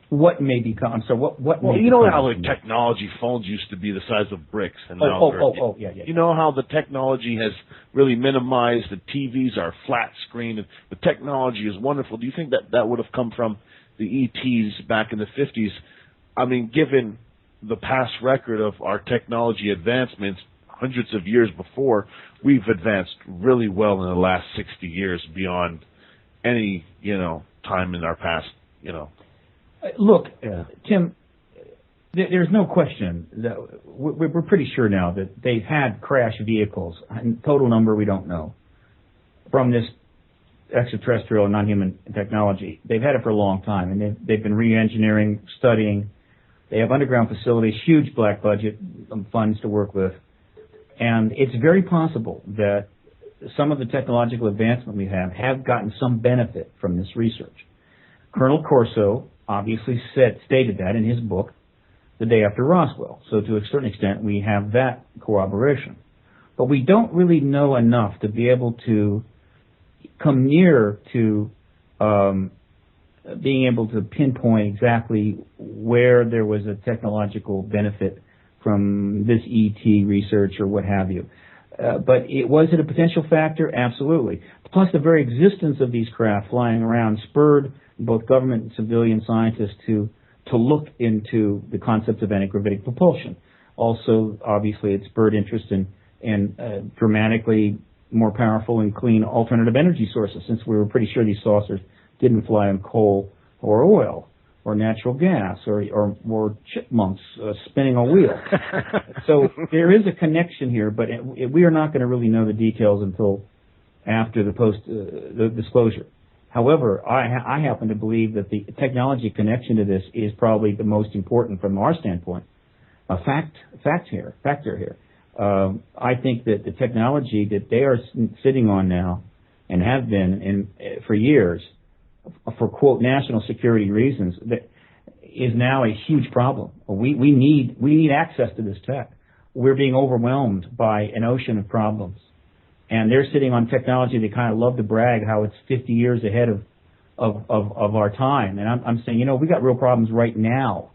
What may become? So what? Well, you know how like technology phones used to be the size of bricks, and now yeah. You know how the technology has really minimized. The TVs are flat screen, and the technology is wonderful. Do you think that would have come from the ETs back in the 50s? I mean, given the past record of our technology advancements, hundreds of years before, we've advanced really well in the last 60 years beyond any, time in our past, Look, Tim, there's no question that we're pretty sure now that they've had crash vehicles. Total number we don't know. From this extraterrestrial and non-human technology, they've had it for a long time, and they've been re-engineering, studying. They have underground facilities, huge black budget funds to work with. And it's very possible that some of the technological advancement we have gotten some benefit from this research. Colonel Corso obviously stated that in his book, The Day After Roswell. So to a certain extent, we have that corroboration. But we don't really know enough to be able to come near to being able to pinpoint exactly where there was a technological benefit from this ET research or what have you. But was it a potential factor? Absolutely. Plus, the very existence of these craft flying around spurred both government and civilian scientists to look into the concept of anti-gravitic propulsion. Also, obviously, it spurred interest in dramatically more powerful and clean alternative energy sources, since we were pretty sure these saucers didn't fly on coal or oil or natural gas or chipmunks spinning a wheel. So there is a connection here, but we are not going to really know the details until after the disclosure. However, I happen to believe that the technology connection to this is probably the most important from our standpoint. A factor here. I think that the technology that they are sitting on now and have been for years, for quote national security reasons, that is now a huge problem. We need access to this tech. we're being overwhelmed by an ocean of problems. And they're sitting on technology they kind of love to brag how it's 50 years ahead of our time. And I'm saying, we got real problems right now.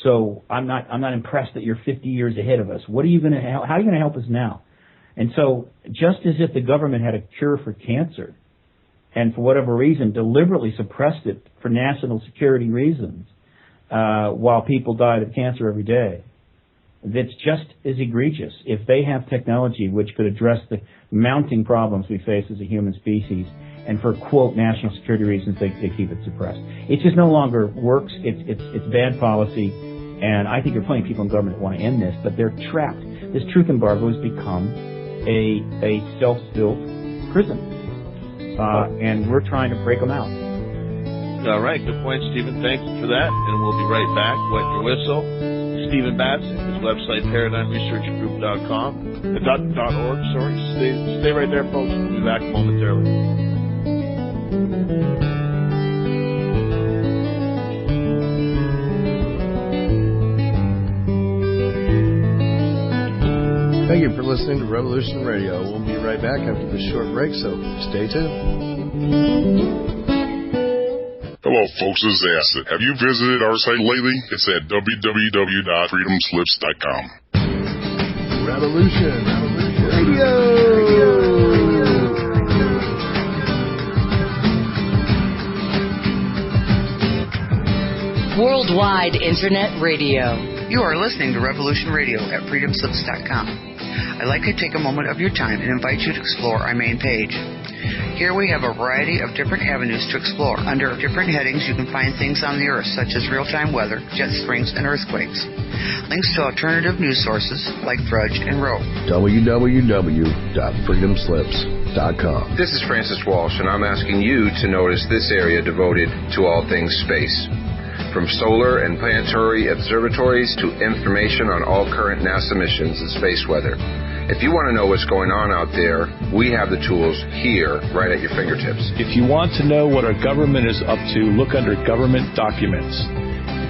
So I'm not impressed that you're 50 years ahead of us. How are you going to help us now? And so just as if the government had a cure for cancer and for whatever reason deliberately suppressed it for national security reasons while people died of cancer every day, that's just as egregious. If they have technology which could address the mounting problems we face as a human species, and for, quote, national security reasons, they keep it suppressed. It just no longer works. It's bad policy, and I think there are plenty of people in government that want to end this, but they're trapped. This truth embargo has become a self-built prison, and we're trying to break them out. All right, good point, Stephen. Thank you for that, and we'll be right back. Wet your whistle. Stephen Bassett, his website, ParadigmResearchGroup.com, .org, sorry. Stay right there, folks. We'll be back momentarily. Thank you for listening to Revolution Radio. We'll be right back after this short break, so stay tuned. Hello, folks. This is Bassett. Have you visited our site lately? It's at www.freedomslips.com. Revolution Radio. Worldwide Internet Radio. You are listening to Revolution Radio at freedomslips.com. I'd like to take a moment of your time and invite you to explore our main page. Here we have a variety of different avenues to explore. Under different headings, you can find things on the Earth, such as real-time weather, jet springs, and earthquakes. Links to alternative news sources like Drudge and Roe. www.freedomslips.com. This is Francis Walsh, and I'm asking you to notice this area devoted to all things space. From solar and planetary observatories to information on all current NASA missions and space weather. If you want to know what's going on out there, we have the tools here right at your fingertips. If you want to know what our government is up to, look under government documents.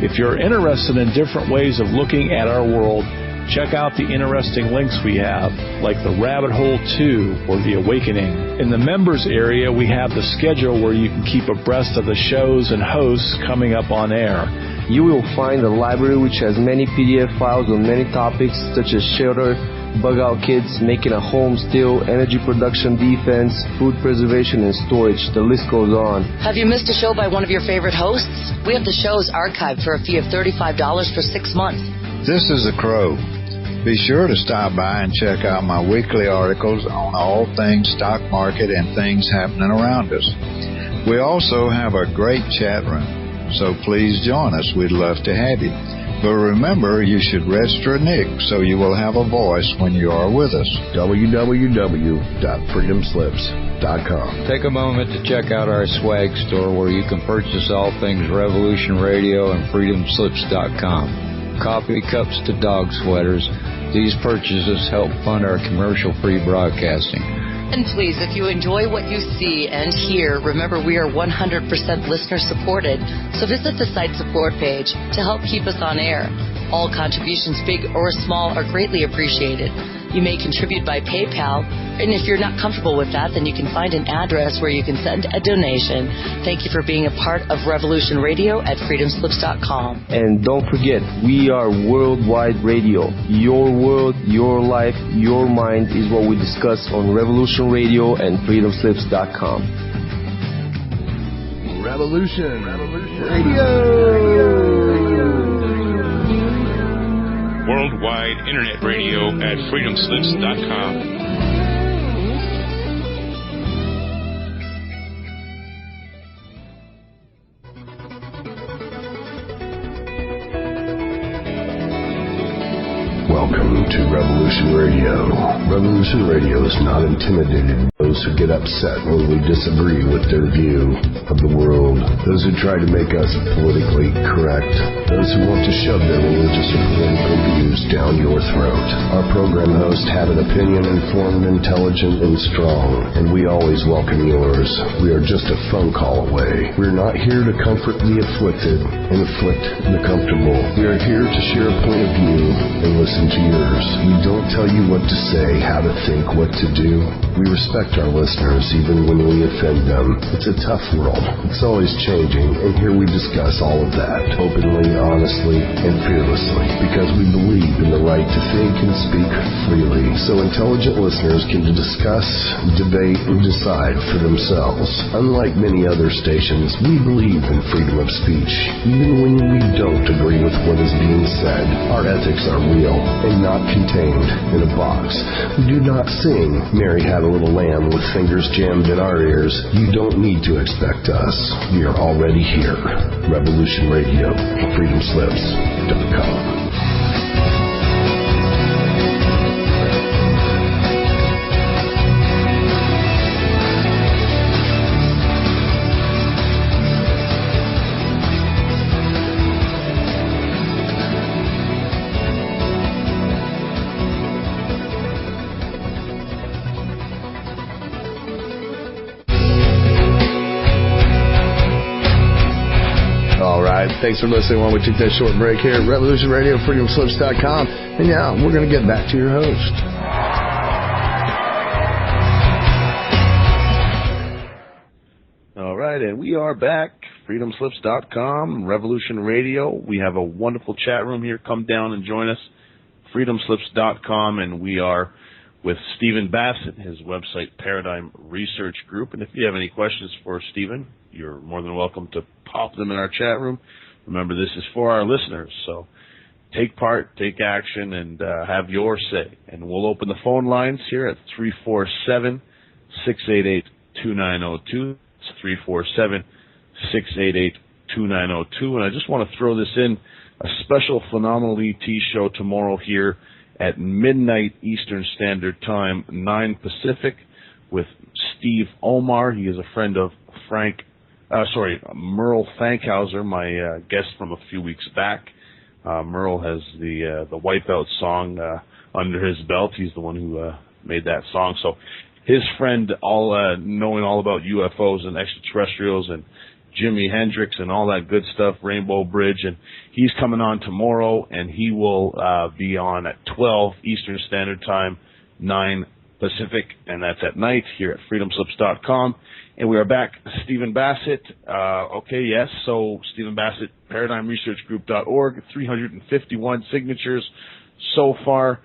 If you're interested in different ways of looking at our world, check out the interesting links we have, like the Rabbit Hole 2 or the Awakening. In the members area, we have the schedule where you can keep abreast of the shows and hosts coming up on air. You will find a library which has many PDF files on many topics such as shelter, bug out kits, making a home still, energy production defense, food preservation and storage. The list goes on. Have you missed a show by one of your favorite hosts? We have the shows archived for a fee of $35 for 6 months. This is the Crow. Be sure to stop by and check out my weekly articles on all things stock market and things happening around us. We also have a great chat room, so please join us. We'd love to have you. But remember, you should register a nick so you will have a voice when you are with us. www.freedomslips.com. Take a moment to check out our swag store where you can purchase all things Revolution Radio and freedomslips.com. Coffee cups to dog sweaters. These purchases help fund our commercial-free broadcasting. And please, if you enjoy what you see and hear, remember we are 100% listener-supported, so visit the site support page to help keep us on air. All contributions, big or small, are greatly appreciated. You may contribute by PayPal, and if you're not comfortable with that, then you can find an address where you can send a donation. Thank you for being a part of Revolution Radio at freedomslips.com. And don't forget, we are worldwide radio. Your world, your life, your mind is what we discuss on Revolution Radio and freedomslips.com. Revolution Radio. Worldwide Internet Radio at freedomslips.com. Welcome to Revolution Radio. Revolution Radio is not intimidated by those who get upset when we disagree with their view of the world, those who try to make us politically correct, those who want to shove their religious or political views down your throat. Our program hosts have an opinion, informed, intelligent, and strong, and we always welcome yours. We are just a phone call away. We're not here to comfort the afflicted and afflict the comfortable. We are here to share a point of view and listen to yours. We don't tell you what to say, how to think, what to do. We respect our listeners even when we offend them. It's a tough world. It's always changing, and here we discuss all of that openly, honestly, and fearlessly, because we believe in the right to think and speak freely, so intelligent listeners can discuss, debate, and decide for themselves. Unlike many other stations, we believe in freedom of speech. Even when we don't agree with what is being said, our ethics are real and not contained in a box. We do not sing "Mary Had a Little Lamb" with fingers jammed in our ears. You don't need to expect us. We are already here. Revolution Radio, freedomslips.com. Thanks for listening while we take that short break here at Revolution Radio, freedomslips.com. And now we're going to get back to your host. All right, and we are back. freedomslips.com, Revolution Radio. We have a wonderful chat room here. Come down and join us. freedomslips.com, and we are with Stephen Bassett, his website, Paradigm Research Group. And if you have any questions for Stephen, you're more than welcome to pop them in our chat room. Remember, this is for our listeners, so take part, take action, and have your say. And we'll open the phone lines here at 347-688-2902. It's 347-688-2902. And I just want to throw this in, a special Phenomenal ET show tomorrow here at midnight Eastern Standard Time, 9 Pacific, with Steve Omar. He is a friend of Merle Fankhauser, my guest from a few weeks back. Merle has the Wipeout song under his belt. He's the one who made that song. So his friend, knowing all about UFOs and extraterrestrials and Jimi Hendrix and all that good stuff, Rainbow Bridge, and he's coming on tomorrow, and he will be on at 12 Eastern Standard Time, 9 Pacific, and that's at night here at freedomslips.com. And we are back. Stephen Bassett. So Stephen Bassett, ParadigmResearchGroup.org, 351 signatures so far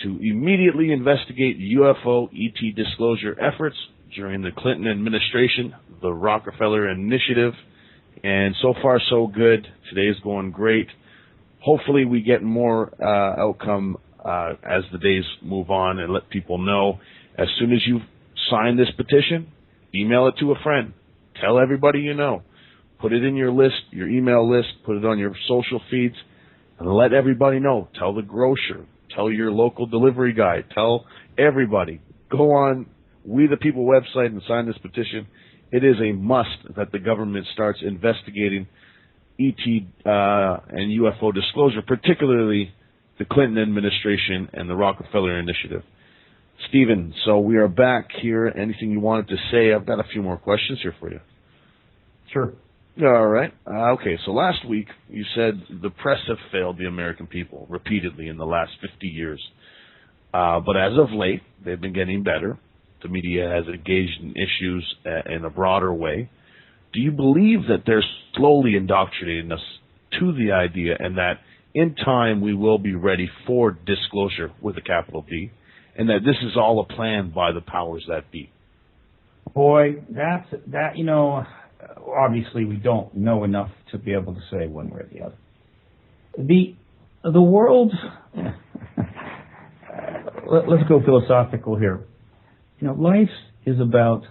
to immediately investigate UFO ET disclosure efforts during the Clinton administration, the Rockefeller Initiative. And so far, so good. Today's going great. Hopefully we get more outcome as the days move on, and let people know. As soon as you sign this petition, email it to a friend. Tell everybody you know. Put it in your list, your email list. Put it on your social feeds, and let everybody know. Tell the grocer. Tell your local delivery guy. Tell everybody. Go on We the People website and sign this petition. It is a must that the government starts investigating ET and UFO disclosure, particularly the Clinton administration and the Rockefeller Initiative. Stephen, so we are back here. Anything you wanted to say? I've got a few more questions here for you. Sure. All right. Okay, so last week you said the press have failed the American people repeatedly in the last 50 years. But as of late, they've been getting better. The media has engaged in issues in a broader way. Do you believe that they're slowly indoctrinating us to the idea, and that in time we will be ready for disclosure with a capital D, and that this is all a plan by the powers that be? Boy, obviously we don't know enough to be able to say one way or the other. The world, let's go philosophical here. Life is about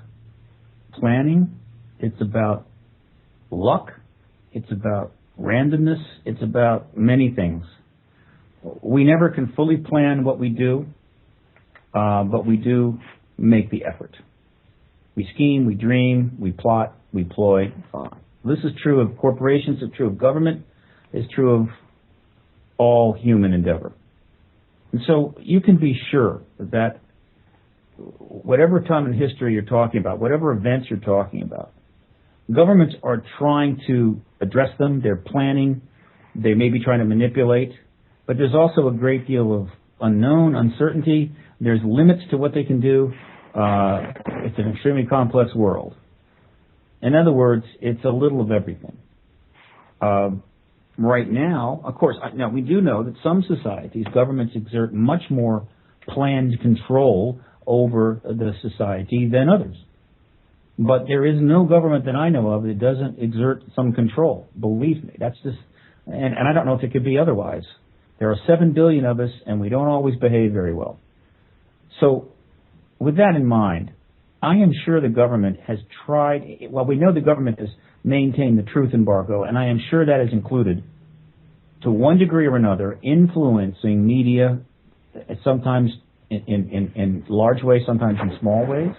planning. It's about luck. It's about randomness. It's about many things. We never can fully plan what we do, but we do make the effort. We scheme, we dream, we plot, we ploy. This is true of corporations, it's true of government, it's true of all human endeavor. And so you can be sure that whatever time in history you're talking about, whatever events you're talking about, governments are trying to address them, they're planning, they may be trying to manipulate, but there's also a great deal of unknown, uncertainty, there's limits to what they can do. It's an extremely complex world. In other words, it's a little of everything. Right now, of course, now we do know that some societies, governments exert much more planned control over the society than others. But there is no government that I know of that doesn't exert some control. Believe me, that's just, and I don't know if it could be otherwise. There are 7 billion of us, and we don't always behave very well. So, with that in mind, I am sure the government has tried, well, we know the government has maintained the truth embargo, and I am sure that has included, to one degree or another, influencing media, sometimes in large ways, sometimes in small ways,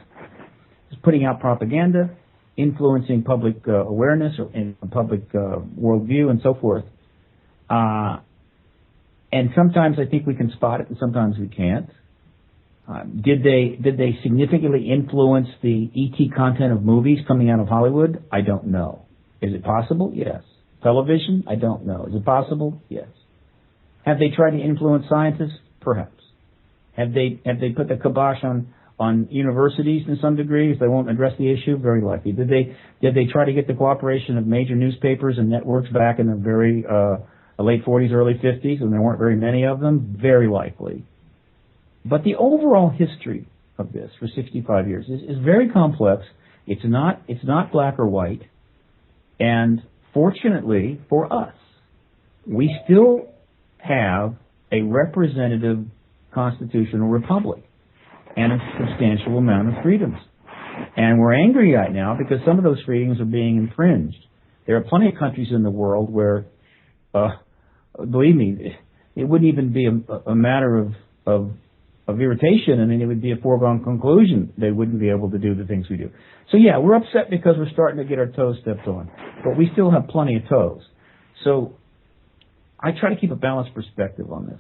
putting out propaganda, influencing public awareness or in public worldview and so forth. And sometimes I think we can spot it, and sometimes we can't. Did they significantly influence the ET content of movies coming out of Hollywood? I don't know. Is it possible? Yes. Television? I don't know. Is it possible? Yes. Have they tried to influence scientists? Perhaps. Have they put the kibosh on universities in some degree if they won't address the issue? Very likely. Did they try to get the cooperation of major newspapers and networks back in the very late 40s, early 50s, and there weren't very many of them? Very likely. But the overall history of this for 65 years is very complex. It's not black or white. And fortunately for us, we still have a representative constitutional republic and a substantial amount of freedoms. And we're angry right now because some of those freedoms are being infringed. There are plenty of countries in the world where, believe me, it wouldn't even be a matter of irritation. I mean, it would be a foregone conclusion they wouldn't be able to do the things we do. So yeah, we're upset because we're starting to get our toes stepped on, but we still have plenty of toes. So I try to keep a balanced perspective on this.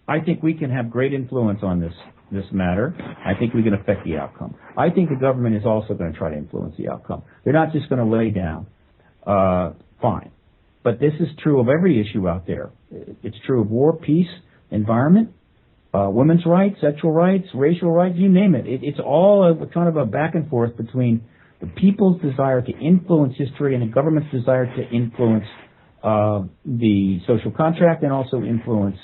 I think we can have great influence on this matter. I think we can affect the outcome. I think the government is also going to try to influence the outcome. They're not just going to lay down. Fine. But this is true of every issue out there. It's true of war, peace, environment, women's rights, sexual rights, racial rights, you name it. It's all kind of a back and forth between the people's desire to influence history and the government's desire to influence the social contract and also influence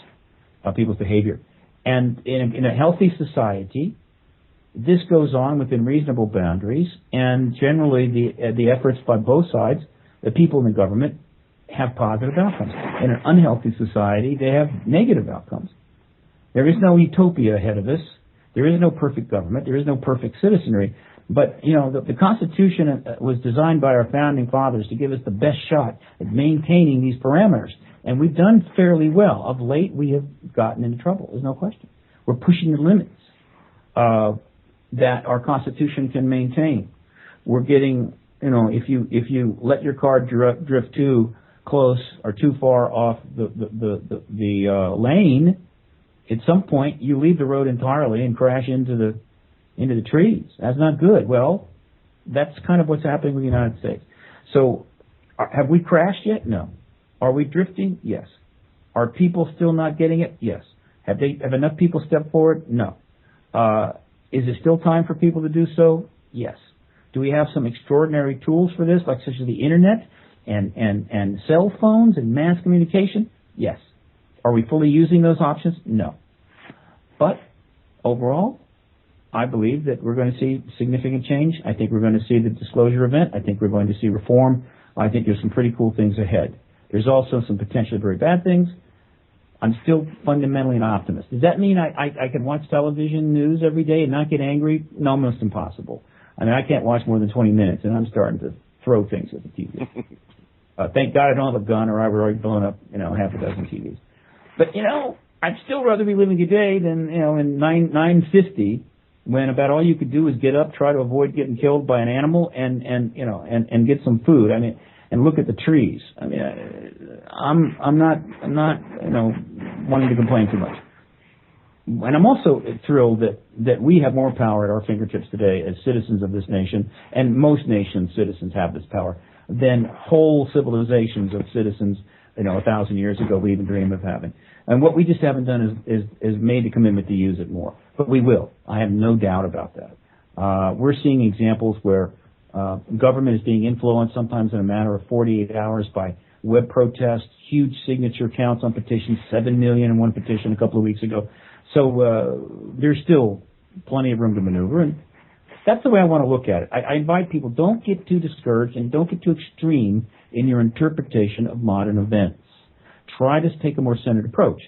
people's behavior. And in a healthy society, this goes on within reasonable boundaries, and generally the efforts by both sides, the people in the government, have positive outcomes. In an unhealthy society, they have negative outcomes. There is no utopia ahead of us. There is no perfect government. There is no perfect citizenry. But, you know, the Constitution was designed by our founding fathers to give us the best shot at maintaining these parameters. And we've done fairly well. Of late, we have gotten into trouble. There's no question. We're pushing the limits that our Constitution can maintain. We're getting, you know, if you let your car drift too close or too far off the lane, at some point you leave the road entirely and crash into the trees. That's not good. Well, that's kind of what's happening with the United States. So, have we crashed yet? No. Are we drifting? Yes. Are people still not getting it? Yes. Have enough people stepped forward? No. Is it still time for people to do so? Yes. Do we have some extraordinary tools for this, like such as the internet and cell phones and mass communication? Yes. Are we fully using those options? No. But overall, I believe that we're going to see significant change. I think we're going to see the disclosure event. I think we're going to see reform. I think there's some pretty cool things ahead. There's also some potentially very bad things. I'm still fundamentally an optimist. Does that mean I can watch television news every day and not get angry? No, almost impossible. I mean, I can't watch more than 20 minutes, and I'm starting to throw things at the TV. Thank God I don't have a gun, or I would already blown up, half a dozen TVs. But, I'd still rather be living today than, in 950 when about all you could do is get up, try to avoid getting killed by an animal, and get some food. I mean, and look at the trees. I mean, I'm not wanting to complain too much. And I'm also thrilled that we have more power at our fingertips today as citizens of this nation, and most nations' citizens have this power, than whole civilizations of citizens, 1,000 years ago we even dreamed of having. And what we just haven't done is made the commitment to use it more. But we will. I have no doubt about that. We're seeing examples where government is being influenced sometimes in a matter of 48 hours by web protests, huge signature counts on petitions, 7 million in one petition a couple of weeks ago. So there's still plenty of room to maneuver, and that's the way I want to look at it. I invite people, don't get too discouraged and don't get too extreme in your interpretation of modern events. Try to take a more centered approach,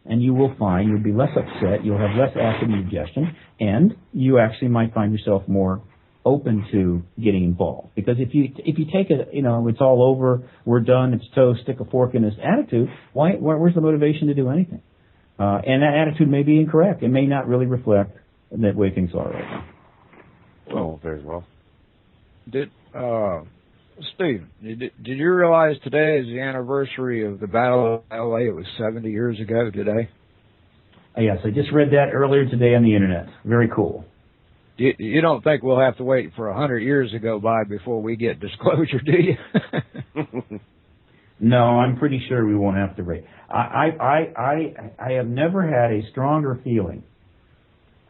and you will find you'll be less upset, you'll have less acid indigestion, and you actually might find yourself more open to getting involved. Because if you take it, it's all over, we're done, it's toast, stick a fork in this attitude, where's the motivation to do anything? And that attitude may be incorrect. It may not really reflect the way things are right now. Oh, very well. Steve, did you realize today is the anniversary of the Battle of L.A.? It was 70 years ago today. Yes, I just read that earlier today on the Internet. Very cool. You don't think we'll have to wait for 100 years to go by before we get disclosure, do you? No, I'm pretty sure we won't have to wait. I have never had a stronger feeling,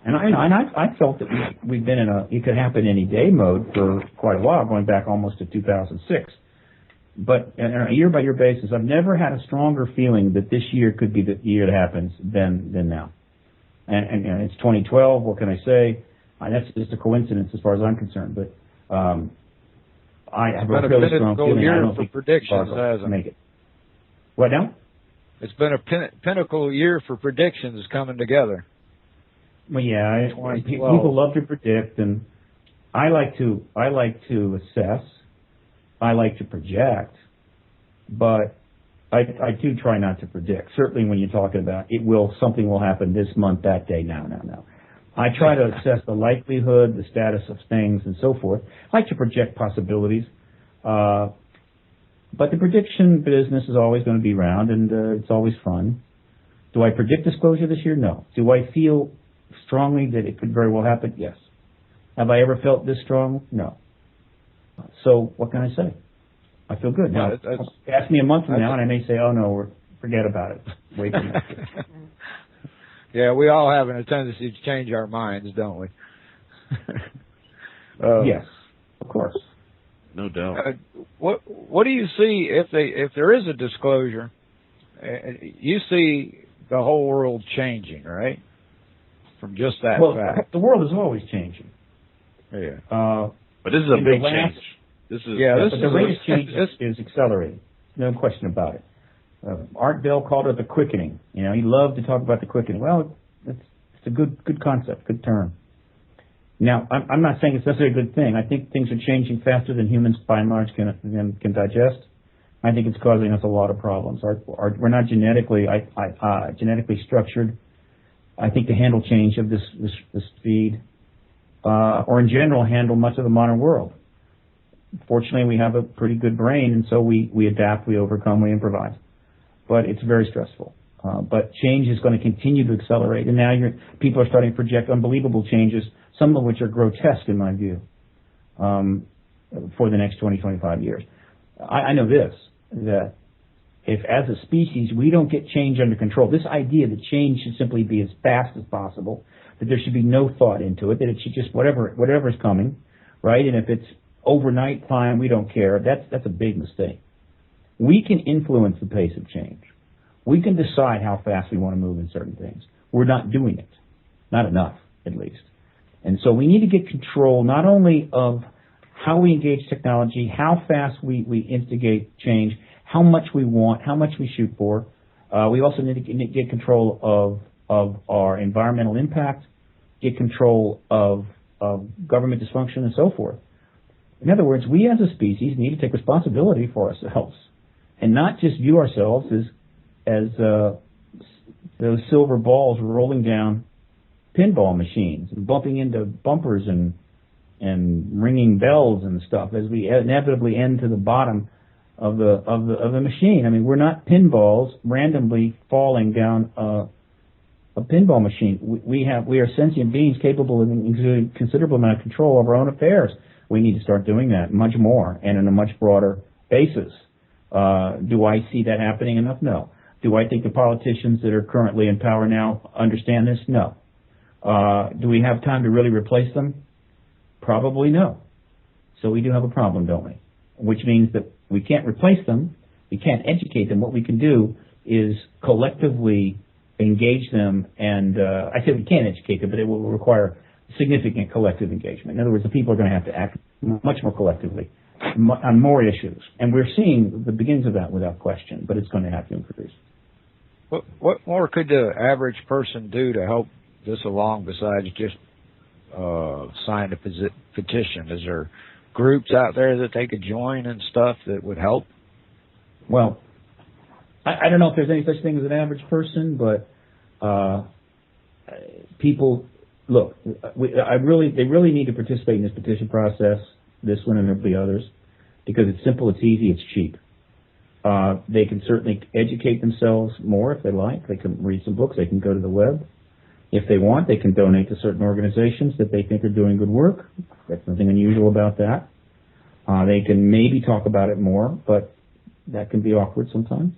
and I felt that we've been in it could happen any day mode for quite a while, going back almost to 2006. But on a year-by-year basis, I've never had a stronger feeling that this year could be the year that happens than now. And it's 2012. What can I say? That's just a coincidence as far as I'm concerned. But I have a really strong feeling. I don't think predictions, hasn't make it. What now? It's been a pinnacle year for predictions coming together. Well, yeah, people love to predict, and I like to assess. I like to project, but I do try not to predict. Certainly, when you're talking about something will happen this month, that day, now. I try to assess the likelihood, the status of things, and so forth. I like to project possibilities, but the prediction business is always going to be around, and it's always fun. Do I predict disclosure this year? No. Do I feel strongly that it could very well happen? Yes. Have I ever felt this strong? No. So what can I say? I feel good. Now, ask me a month from now, and I may say, oh, no, forget about it. Wait till next year. Yeah, we all have a tendency to change our minds, don't we? Yes, of course. No doubt. What do you see if there is a disclosure? You see the whole world changing, right? From just that fact. The world is always changing. Yeah. But this is a big change. The rate of change is accelerating. No question about it. Art Bell called it the quickening. He loved to talk about the quickening. Well, it's a good concept, good term. Now, I'm not saying it's necessarily a good thing. I think things are changing faster than humans, by and large, can digest. I think it's causing us a lot of problems. We're not genetically structured, I think, to handle change of this speed, or in general handle much of the modern world. Fortunately, we have a pretty good brain, and so we adapt, we overcome, we improvise. But it's very stressful. But change is going to continue to accelerate, and now people are starting to project unbelievable changes, some of which are grotesque in my view, for the next 20, 25 years. I know this, that if as a species we don't get change under control, this idea that change should simply be as fast as possible, that there should be no thought into it, that it should just whatever's coming, right? And if it's overnight, fine, we don't care. That's a big mistake. We can influence the pace of change. We can decide how fast we want to move in certain things. We're not doing it. Not enough, at least. And so we need to get control not only of how we engage technology, how fast we instigate change, how much we want, how much we shoot for. We also need to get control of our environmental impact, get control of government dysfunction, and so forth. In other words, we as a species need to take responsibility for ourselves and not just view ourselves as those silver balls rolling down pinball machines and bumping into bumpers and ringing bells and stuff as we inevitably end to the bottom of the machine. I mean, we're not pinballs randomly falling down a pinball machine. We are sentient beings capable of exerting considerable amount of control over our own affairs. We need to start doing that much more and on a much broader basis. Do I see that happening enough? No. Do I think the politicians that are currently in power now understand this? No. Do we have time to really replace them? Probably no. So we do have a problem, don't we? Which means that we can't replace them. We can't educate them. What we can do is collectively engage them. And I said we can't educate them, but it will require significant collective engagement. In other words, the people are going to have to act much more collectively on more issues. And we're seeing the beginnings of that without question, but it's going to have to increase. What more could the average person do to help this along besides just sign a petition? Is there groups out there that they could join and stuff that would help? Well, I don't know if there's any such thing as an average person, but people, look, they really need to participate in this petition process, this one and there'll be others, because it's simple, it's easy, it's cheap. They can certainly educate themselves more if they like. They can read some books. They can go to the web. If they want, they can donate to certain organizations that they think are doing good work. That's nothing unusual about that. They can maybe talk about it more, but that can be awkward sometimes.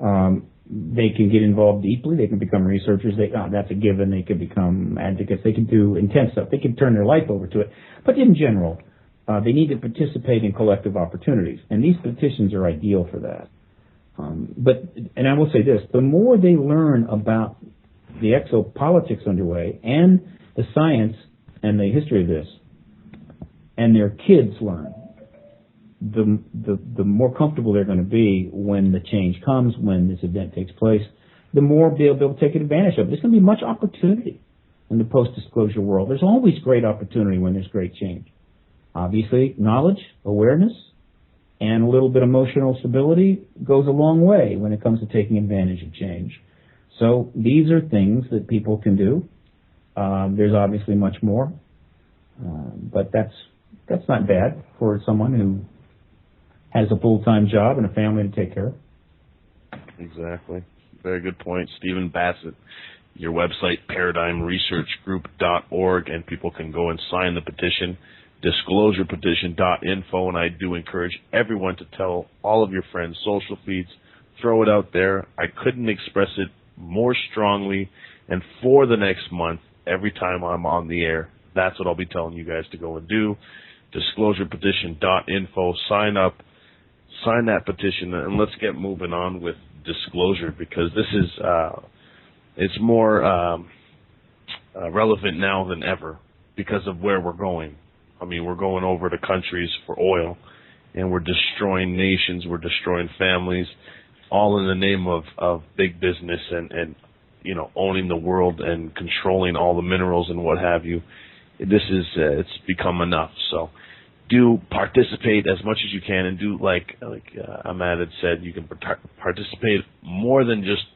They can get involved deeply. They can become researchers. That's a given. They can become advocates. They can do intense stuff. They can turn their life over to it. But in general, they need to participate in collective opportunities, and these petitions are ideal for that. And I will say this, the more they learn about the exopolitics underway and the science and the history of this, and their kids learn, the more comfortable they're going to be when the change comes, when this event takes place, the more they'll be able to take advantage of it. There's going to be much opportunity in the post-disclosure world. There's always great opportunity when there's great change. Obviously, knowledge, awareness, and a little bit of emotional stability goes a long way when it comes to taking advantage of change. So these are things that people can do. There's obviously much more, but that's not bad for someone who has a full-time job and a family to take care of. Exactly. Very good point. Stephen Bassett, your website, paradigmresearchgroup.org, and people can go and sign the petition, disclosurepetition.info, and I do encourage everyone to tell all of your friends, social feeds, throw it out there. I couldn't express it more strongly, and for the next month, every time I'm on the air, that's what I'll be telling you guys to go and do. Disclosurepetition.info, sign up, sign that petition, and let's get moving on with disclosure, because this is it's more relevant now than ever because of where we're going. I mean, we're going over to countries for oil, and we're destroying nations, we're destroying families, all in the name of big business and you know, owning the world and controlling all the minerals and what have you. This is it's become enough. So do participate as much as you can, and do like Ahmad had said, you can participate more than just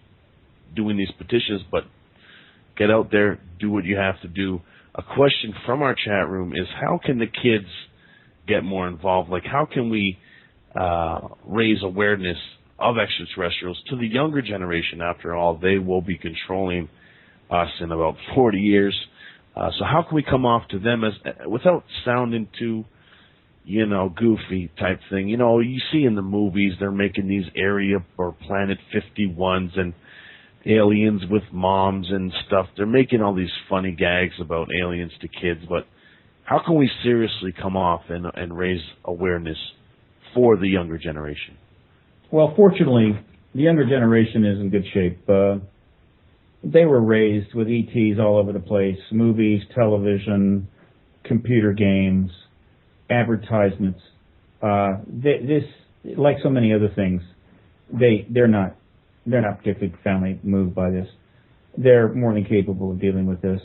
doing these petitions, but get out there, do what you have to do. A question from our chat room is, how can the kids get more involved? Like, how can we raise awareness of extraterrestrials to the younger generation? After all, they will be controlling us in about 40 years. So how can we come off to them as without sounding too, you know, goofy type thing? You know, you see in the movies, they're making these Area or Planet 51s and aliens with moms and stuff. They're making all these funny gags about aliens to kids, but how can we seriously come off and raise awareness for the younger generation? Well, fortunately, the younger generation is in good shape. They were raised with ETs all over the place, movies, television, computer games, advertisements. This, like so many other things, they're not particularly profoundly moved by this. They're more than capable of dealing with this.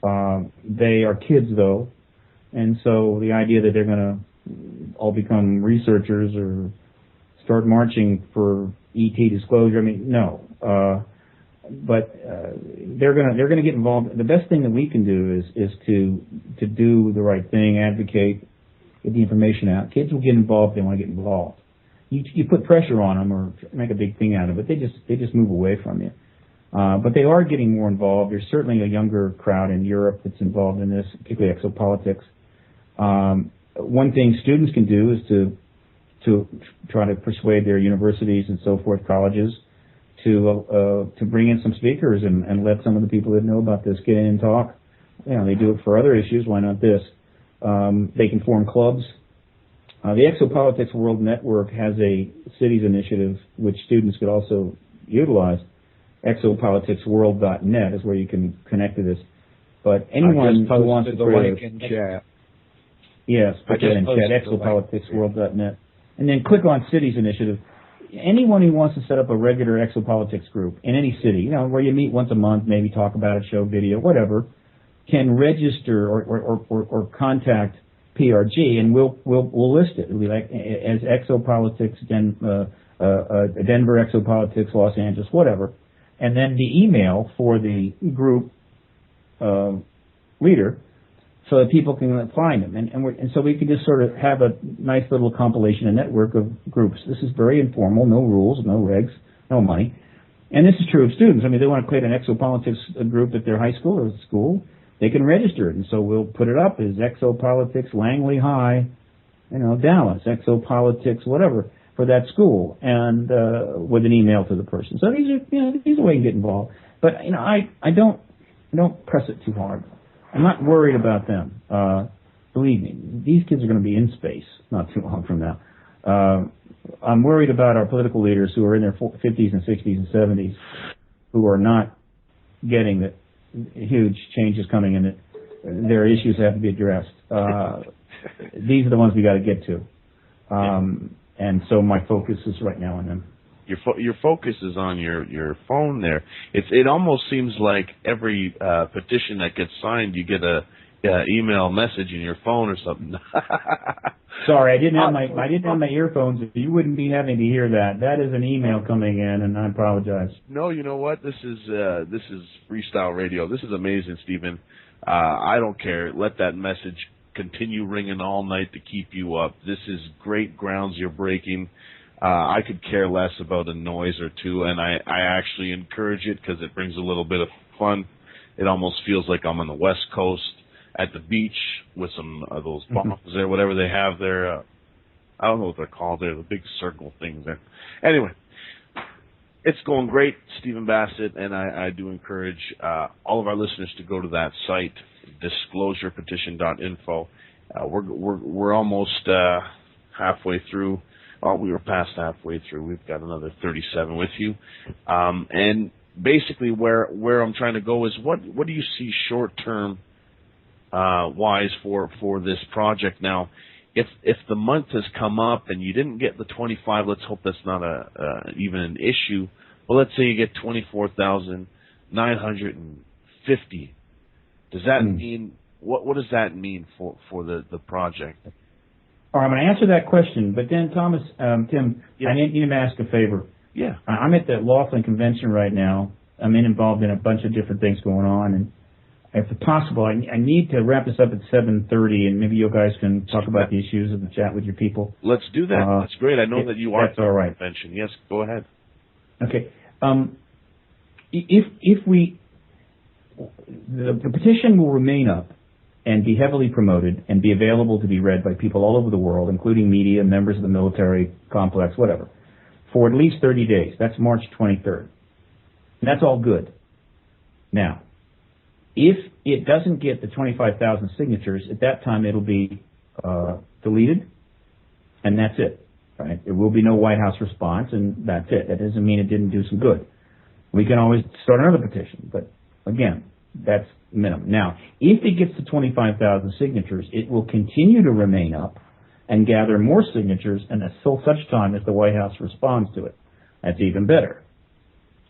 They are kids, though, and so the idea that they're going to all become researchers or start marching for ET disclosure, I mean, no. they're gonna get involved. The best thing that we can do is to do the right thing, advocate, get the information out. Kids will get involved if they want to get involved. You put pressure on them or make a big thing out of it, they just move away from you. But they are getting more involved. There's certainly a younger crowd in Europe that's involved in this, particularly exopolitics. One thing students can do is to try to persuade their universities and so forth, colleges, to bring in some speakers and let some of the people that know about this get in and talk. You know, they do it for other issues. Why not this? They can form clubs. The Exopolitics World Network has a cities initiative which students could also utilize. Exopoliticsworld.net is where you can connect to this. But anyone who wants to the link in chat. Yes, put that in chat, exopoliticsworld.net. And then click on Cities Initiative. Anyone who wants to set up a regular exopolitics group in any city, you know, where you meet once a month, maybe talk about it, show video, whatever, can register or contact PRG, and we'll list it. It'll be like as Exopolitics, Denver Exopolitics, Los Angeles, whatever. And then the email for the group leader, so that people can find them. And so we can just sort of have a nice little compilation, a network of groups. This is very informal, no rules, no regs, no money. And this is true of students. I mean, they want to create an exopolitics group at their high school or school, they can register it. And so we'll put it up as Exopolitics Langley High, Dallas, Exopolitics, whatever, for that school, and with an email to the person. So these are ways you can get involved. But, I don't press it too hard. I'm not worried about them. Believe me, these kids are going to be in space not too long from now. I'm worried about our political leaders who are in their 50s and 60s and 70s who are not getting the huge changes coming in. Their issues have to be addressed. These are the ones we got to get to. And so my focus is right now on them. Your focus is on your phone there. It almost seems like every petition that gets signed, you get a email message in your phone or something. Sorry, I didn't have my earphones. You wouldn't be having to hear that. That is an email coming in, and I apologize. No, you know what? This is freestyle radio. This is amazing, Stephen. I don't care. Let that message continue ringing all night to keep you up. This is great grounds you're breaking. I could care less about a noise or two, and I actually encourage it because it brings a little bit of fun. It almost feels like I'm on the West Coast at the beach with some of those bombs there, whatever they have there. I don't know what they're called there, the big circle things there. Anyway, it's going great, Stephen Bassett, and I do encourage all of our listeners to go to that site, disclosurepetition.info. We're almost halfway through. Well, we were past halfway through. We've got another 37 with you. And basically where I'm trying to go is what do you see short-term wise for this project now? If the month has come up and you didn't get the 25, let's hope that's not even an issue. Well, let's say you get 24,950. Does that mean what does that mean for the project? All right, I'm going to answer that question, but then Tim, yeah. I need to ask a favor. Yeah. I'm at the Laughlin Convention right now. I'm involved in a bunch of different things going on, and if possible, I need to wrap this up at 7:30, and maybe you guys can talk about the issues and chat with your people. Let's do that. That's great. I know that you are at the all right. convention. Yes, go ahead. Okay. If the petition will remain up and be heavily promoted and be available to be read by people all over the world, including media, members of the military complex, whatever, for at least 30 days. That's March 23rd. And that's all good. Now, if it doesn't get the 25,000 signatures, at that time it'll be deleted, and that's it. Right? There will be no White House response, and that's it. That doesn't mean it didn't do some good. We can always start another petition, but again, that's minimum. Now, if it gets to 25,000 signatures, it will continue to remain up and gather more signatures until such time as the White House responds to it. That's even better.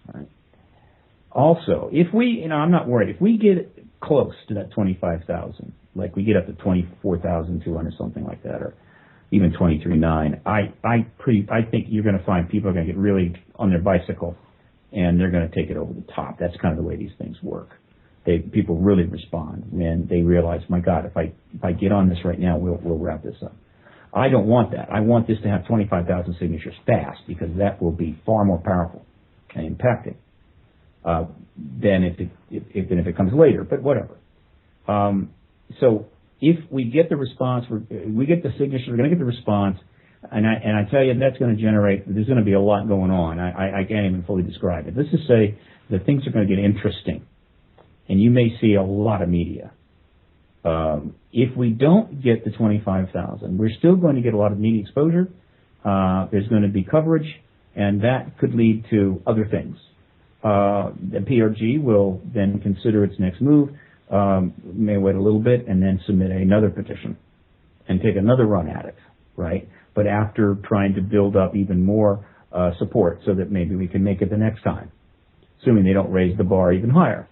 All right. Also, if we, I'm not worried. If we get close to that 25,000, like we get up to 24,200, something like that, or even 23,900, I think you're going to find people are going to get really on their bicycle and they're going to take it over the top. That's kind of the way these things work. People really respond when they realize, my God, if I get on this right now, we'll wrap this up. I don't want that. I want this to have 25,000 signatures fast, because that will be far more powerful and impacting than if it comes later. But whatever. So if we get the response, we get the signatures, we're going to get the response, and I tell you, that's going to generate. There's going to be a lot going on. I can't even fully describe it. Let's just say that things are going to get interesting, and you may see a lot of media. If we don't get the 25,000, we're still going to get a lot of media exposure. There's going to be coverage, and that could lead to other things. The PRG will then consider its next move, may wait a little bit, and then submit another petition and take another run at it, right? But after trying to build up even more support so that maybe we can make it the next time, assuming they don't raise the bar even higher.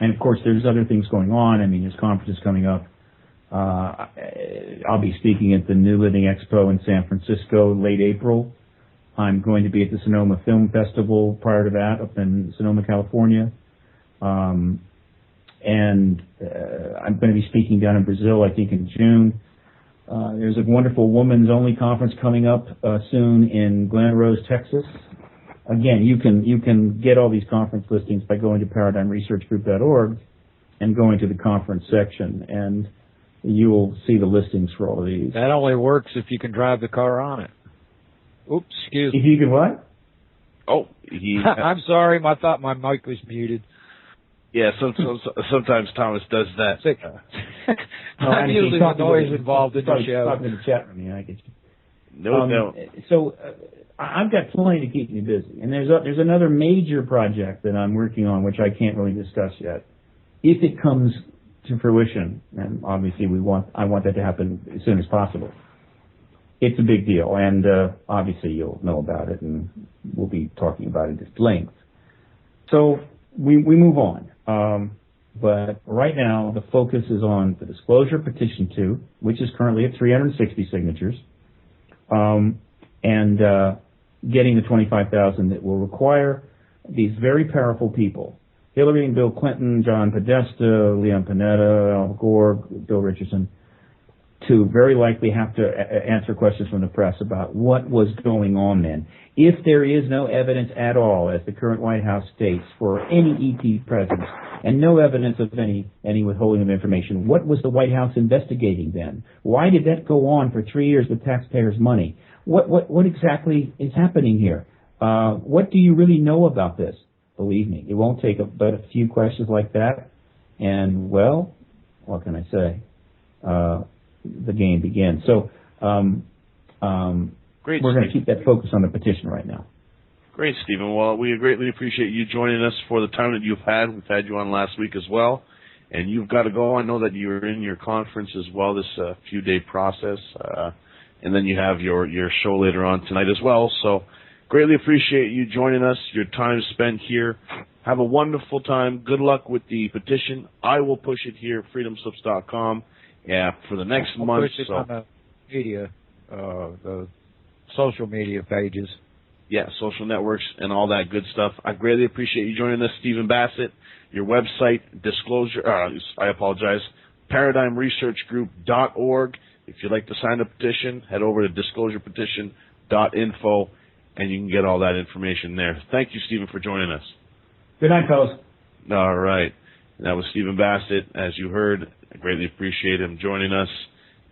And, of course, there's other things going on. I mean, there's conferences coming up. I'll be speaking at the New Living Expo in San Francisco late April. I'm going to be at the Sonoma Film Festival prior to that up in Sonoma, California. And I'm going to be speaking down in Brazil, I think, in June. There's a wonderful women's only conference coming up soon in Glen Rose, Texas. Again, you can get all these conference listings by going to ParadigmResearchGroup.org and going to the conference section, and you will see the listings for all of these. That only works if you can drive the car on it. Oops, excuse me. If you can what? Oh, I'm sorry. I thought my mic was muted. Yeah, sometimes Thomas does that. I'm usually the noise involved in the show. Talking to the chat room, I get you. No. So I've got plenty to keep me busy, and there's another major project that I'm working on, which I can't really discuss yet. If it comes to fruition, and obviously I want that to happen as soon as possible. It's a big deal, and obviously you'll know about it, and we'll be talking about it at length. So we move on. But right now, the focus is on the disclosure petition 2, which is currently at 360 signatures, and getting the 25,000 that will require these very powerful people, Hillary and Bill Clinton, John Podesta, Leon Panetta, Al Gore, Bill Richardson, to very likely have to answer questions from the press about what was going on then. If there is no evidence at all, as the current White House states, for any ET presence, and no evidence of any withholding of information, what was the White House investigating then? Why did that go on for 3 years with taxpayers' money? What exactly is happening here? What do you really know about this? Believe me, it won't take but a few questions like that, and, well, what can I say? The game begins. So Great, we're going to keep that focus on the petition right now. Great, Stephen. Well, we greatly appreciate you joining us for the time that you've had. We've had you on last week as well, and you've got to go. I know that you're in your conference as well, this few-day process, and then you have your show later on tonight as well. So greatly appreciate you joining us, your time spent here. Have a wonderful time. Good luck with the petition. I will push it here at freedomslips.com. Yeah, for the next month. Push it on the media, the social media pages. Yeah, social networks and all that good stuff. I greatly appreciate you joining us, Stephen Bassett. Your website, ParadigmResearchGroup.org. If you'd like to sign a petition, head over to disclosurepetition.info, and you can get all that information there. Thank you, Stephen, for joining us. Good night, fellas. All right. That was Stephen Bassett, as you heard. I greatly appreciate him joining us,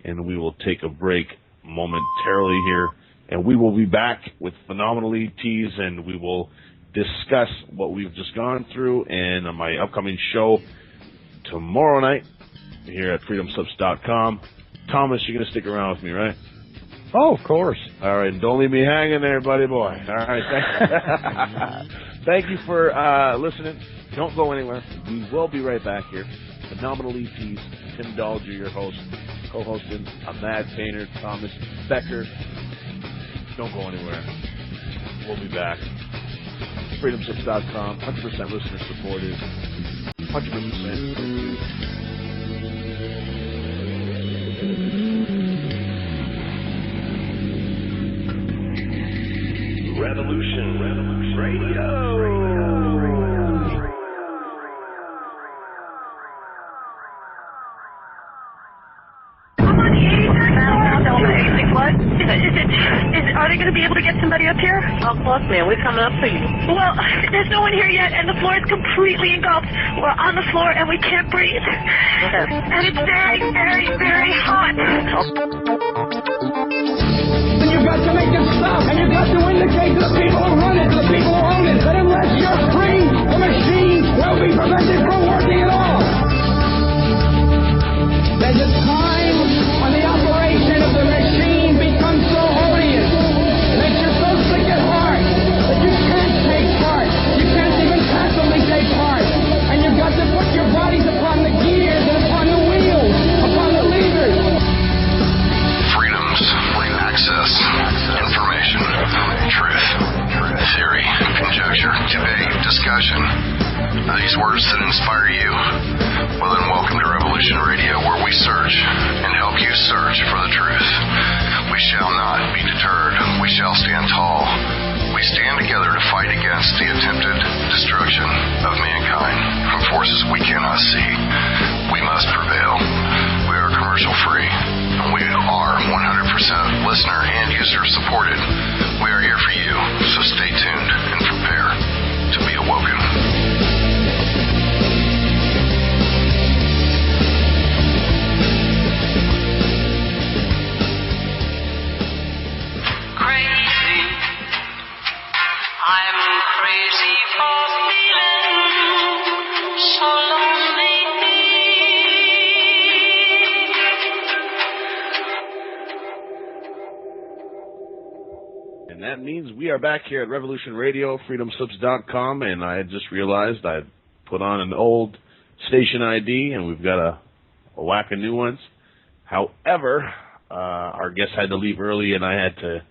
and we will take a break momentarily here, and we will be back with Phenomenal ETs, and we will discuss what we've just gone through and on my upcoming show tomorrow night here at freedomslips.com. Thomas, you're going to stick around with me, right? Oh, of course. All right, don't leave me hanging there, buddy boy. All right, thank you for listening. Don't go anywhere. We will be right back here. Phenomenal ETs, Tim Dulger, your host, co-hosting amadpainter, Thomas Becker. Don't go anywhere. We'll be back. FreedomSlips.com, 100% listener supported, 100%. Revolution Radio. Are they going to be able to get somebody up here? Of course, man. We're coming up for you. Well, there's no one here yet, and the floor is completely engulfed. We're on the floor, and we can't breathe. Okay. And it's very, very, very hot. And you've got to make them stop, and you've got to indicate to the people who run it, to the people who own it, that unless you're free, the machine will be prevented from working at all. There's a time when the operation of the machine becomes so odious that you're so sick at heart that you can't take part. You can't even passively take part. And you've got to put your bodies upon the gears and upon the wheels, upon the levers. Freedoms, access, information, truth, theory, conjecture, debate, discussion. Are these words that inspire you? Well, then welcome to Revolution Radio, where we search and help you search for the truth. We shall not be deterred. We shall stand tall. We stand together to fight against the attempted destruction of mankind from forces we cannot see. We must prevail. We are commercial free, and we are 100% listener and user supported. We are here for you, so stay tuned and prepare to be awoken. I'm crazy for feeling so lonely. And that means we are back here at Revolution Radio, freedomslips.com, and I had just realized I put on an old station ID, and we've got a whack of new ones. However, our guest had to leave early, and I had to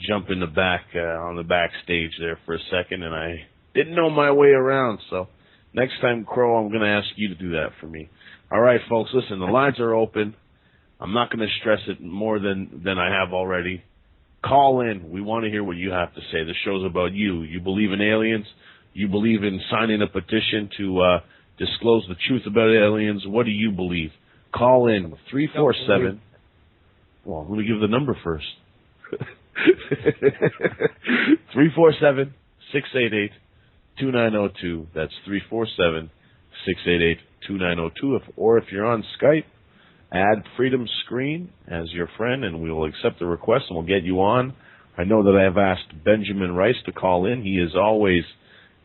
jump in the back on the backstage there for a second, and I didn't know my way around. So next time, Crow, I'm going to ask you to do that for me. All right, folks, listen, the lines are open. I'm not going to stress it more than I have already. Call in. We want to hear what you have to say. The show's about you. You believe in aliens. You believe in signing a petition to disclose the truth about aliens. What do you believe? Call in 347. Well, let me give the number first. 347-688-2902. That's 347-688-2902. Or if you're on Skype, add Freedom Screen as your friend, and we will accept the request, and we'll get you on. I know that I have asked Benjamin Rice to call in. He is always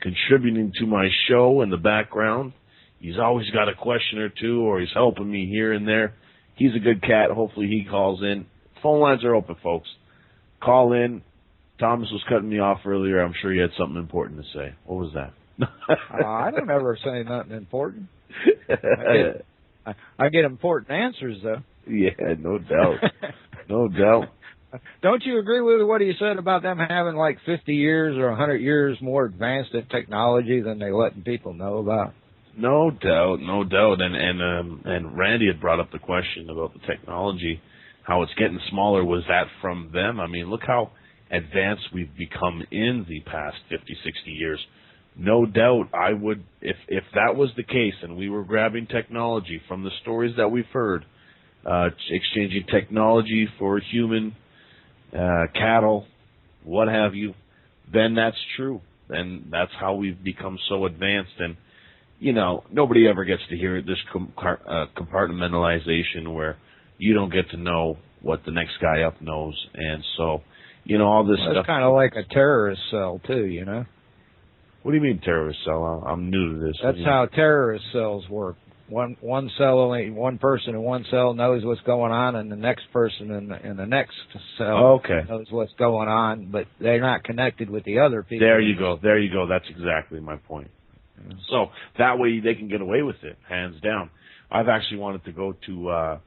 contributing to my show in the background. He's always got a question or two, or he's helping me here and there. He's a good cat. Hopefully he calls in. Phone lines are open, folks. Call in. Thomas was cutting me off earlier. I'm sure he had something important to say. What was that? I don't ever say nothing important. I get important answers, though. Yeah, no doubt. No doubt. Don't you agree with what he said about them having like 50 years or 100 years more advanced in technology than they letting people know about? No doubt, no doubt. And Randy had brought up the question about the technology, how it's getting smaller. Was that from them? I mean, look how advanced we've become in the past 50, 60 years. No doubt I would, if that was the case and we were grabbing technology from the stories that we've heard, exchanging technology for human, cattle, what have you, then that's true. Then that's how we've become so advanced. And, you know, nobody ever gets to hear this compartmentalization where you don't get to know what the next guy up knows. And so, you know, all this stuff. It's kind of like a terrorist cell, too, you know? What do you mean terrorist cell? I'm new to this. That's how terrorist cells work. One cell, only one person in one cell knows what's going on, and the next person in the next cell knows what's going on, but they're not connected with the other people. There you go. There you go. That's exactly my point. So that way they can get away with it, hands down. I've actually wanted to go to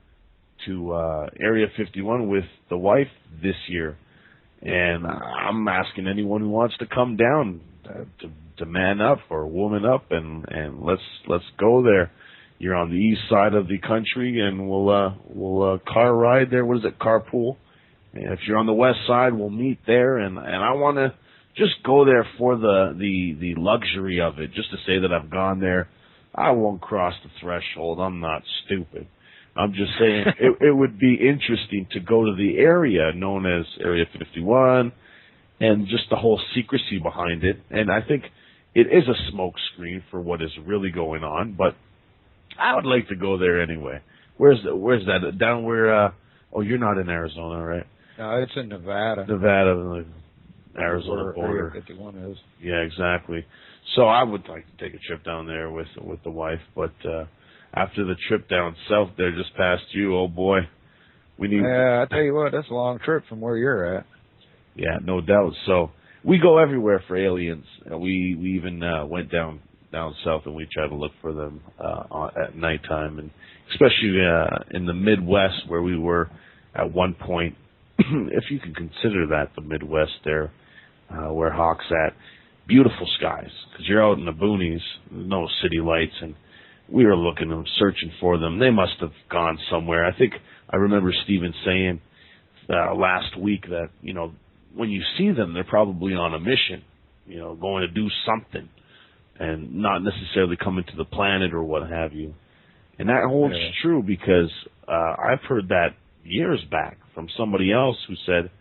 Area 51 with the wife this year, and I'm asking anyone who wants to come down to man up or woman up, and let's go there. You're on the east side of the country, and we'll car ride there. What is it? Carpool. And if you're on the west side, we'll meet there. And I want to just go there for the luxury of it, just to say that I've gone there. I won't cross the threshold. I'm not stupid. I'm just saying it would be interesting to go to the area known as Area 51 and just the whole secrecy behind it. And I think it is a smoke screen for what is really going on, but I would like to go there anyway. Where's that? Down where, oh, you're not in Arizona, right? No, it's in Nevada. Nevada, the Arizona border. Area 51 is. Yeah, exactly. So I would like to take a trip down there with the wife, but after the trip down south there just past you, oh boy, we need. Yeah, I tell you what, that's a long trip from where you're at. Yeah, no doubt. So we go everywhere for aliens. We even went down south and we try to look for them at nighttime, and especially in the Midwest where we were at one point, if you can consider that the Midwest there, where Hawk's at. Beautiful skies, because you're out in the boonies, no city lights, and we were looking them, searching for them. They must have gone somewhere. I think I remember Steven saying last week that, you know, when you see them, they're probably on a mission, you know, going to do something, and not necessarily coming to the planet or what have you. And that holds true, because I've heard that years back from somebody else who said,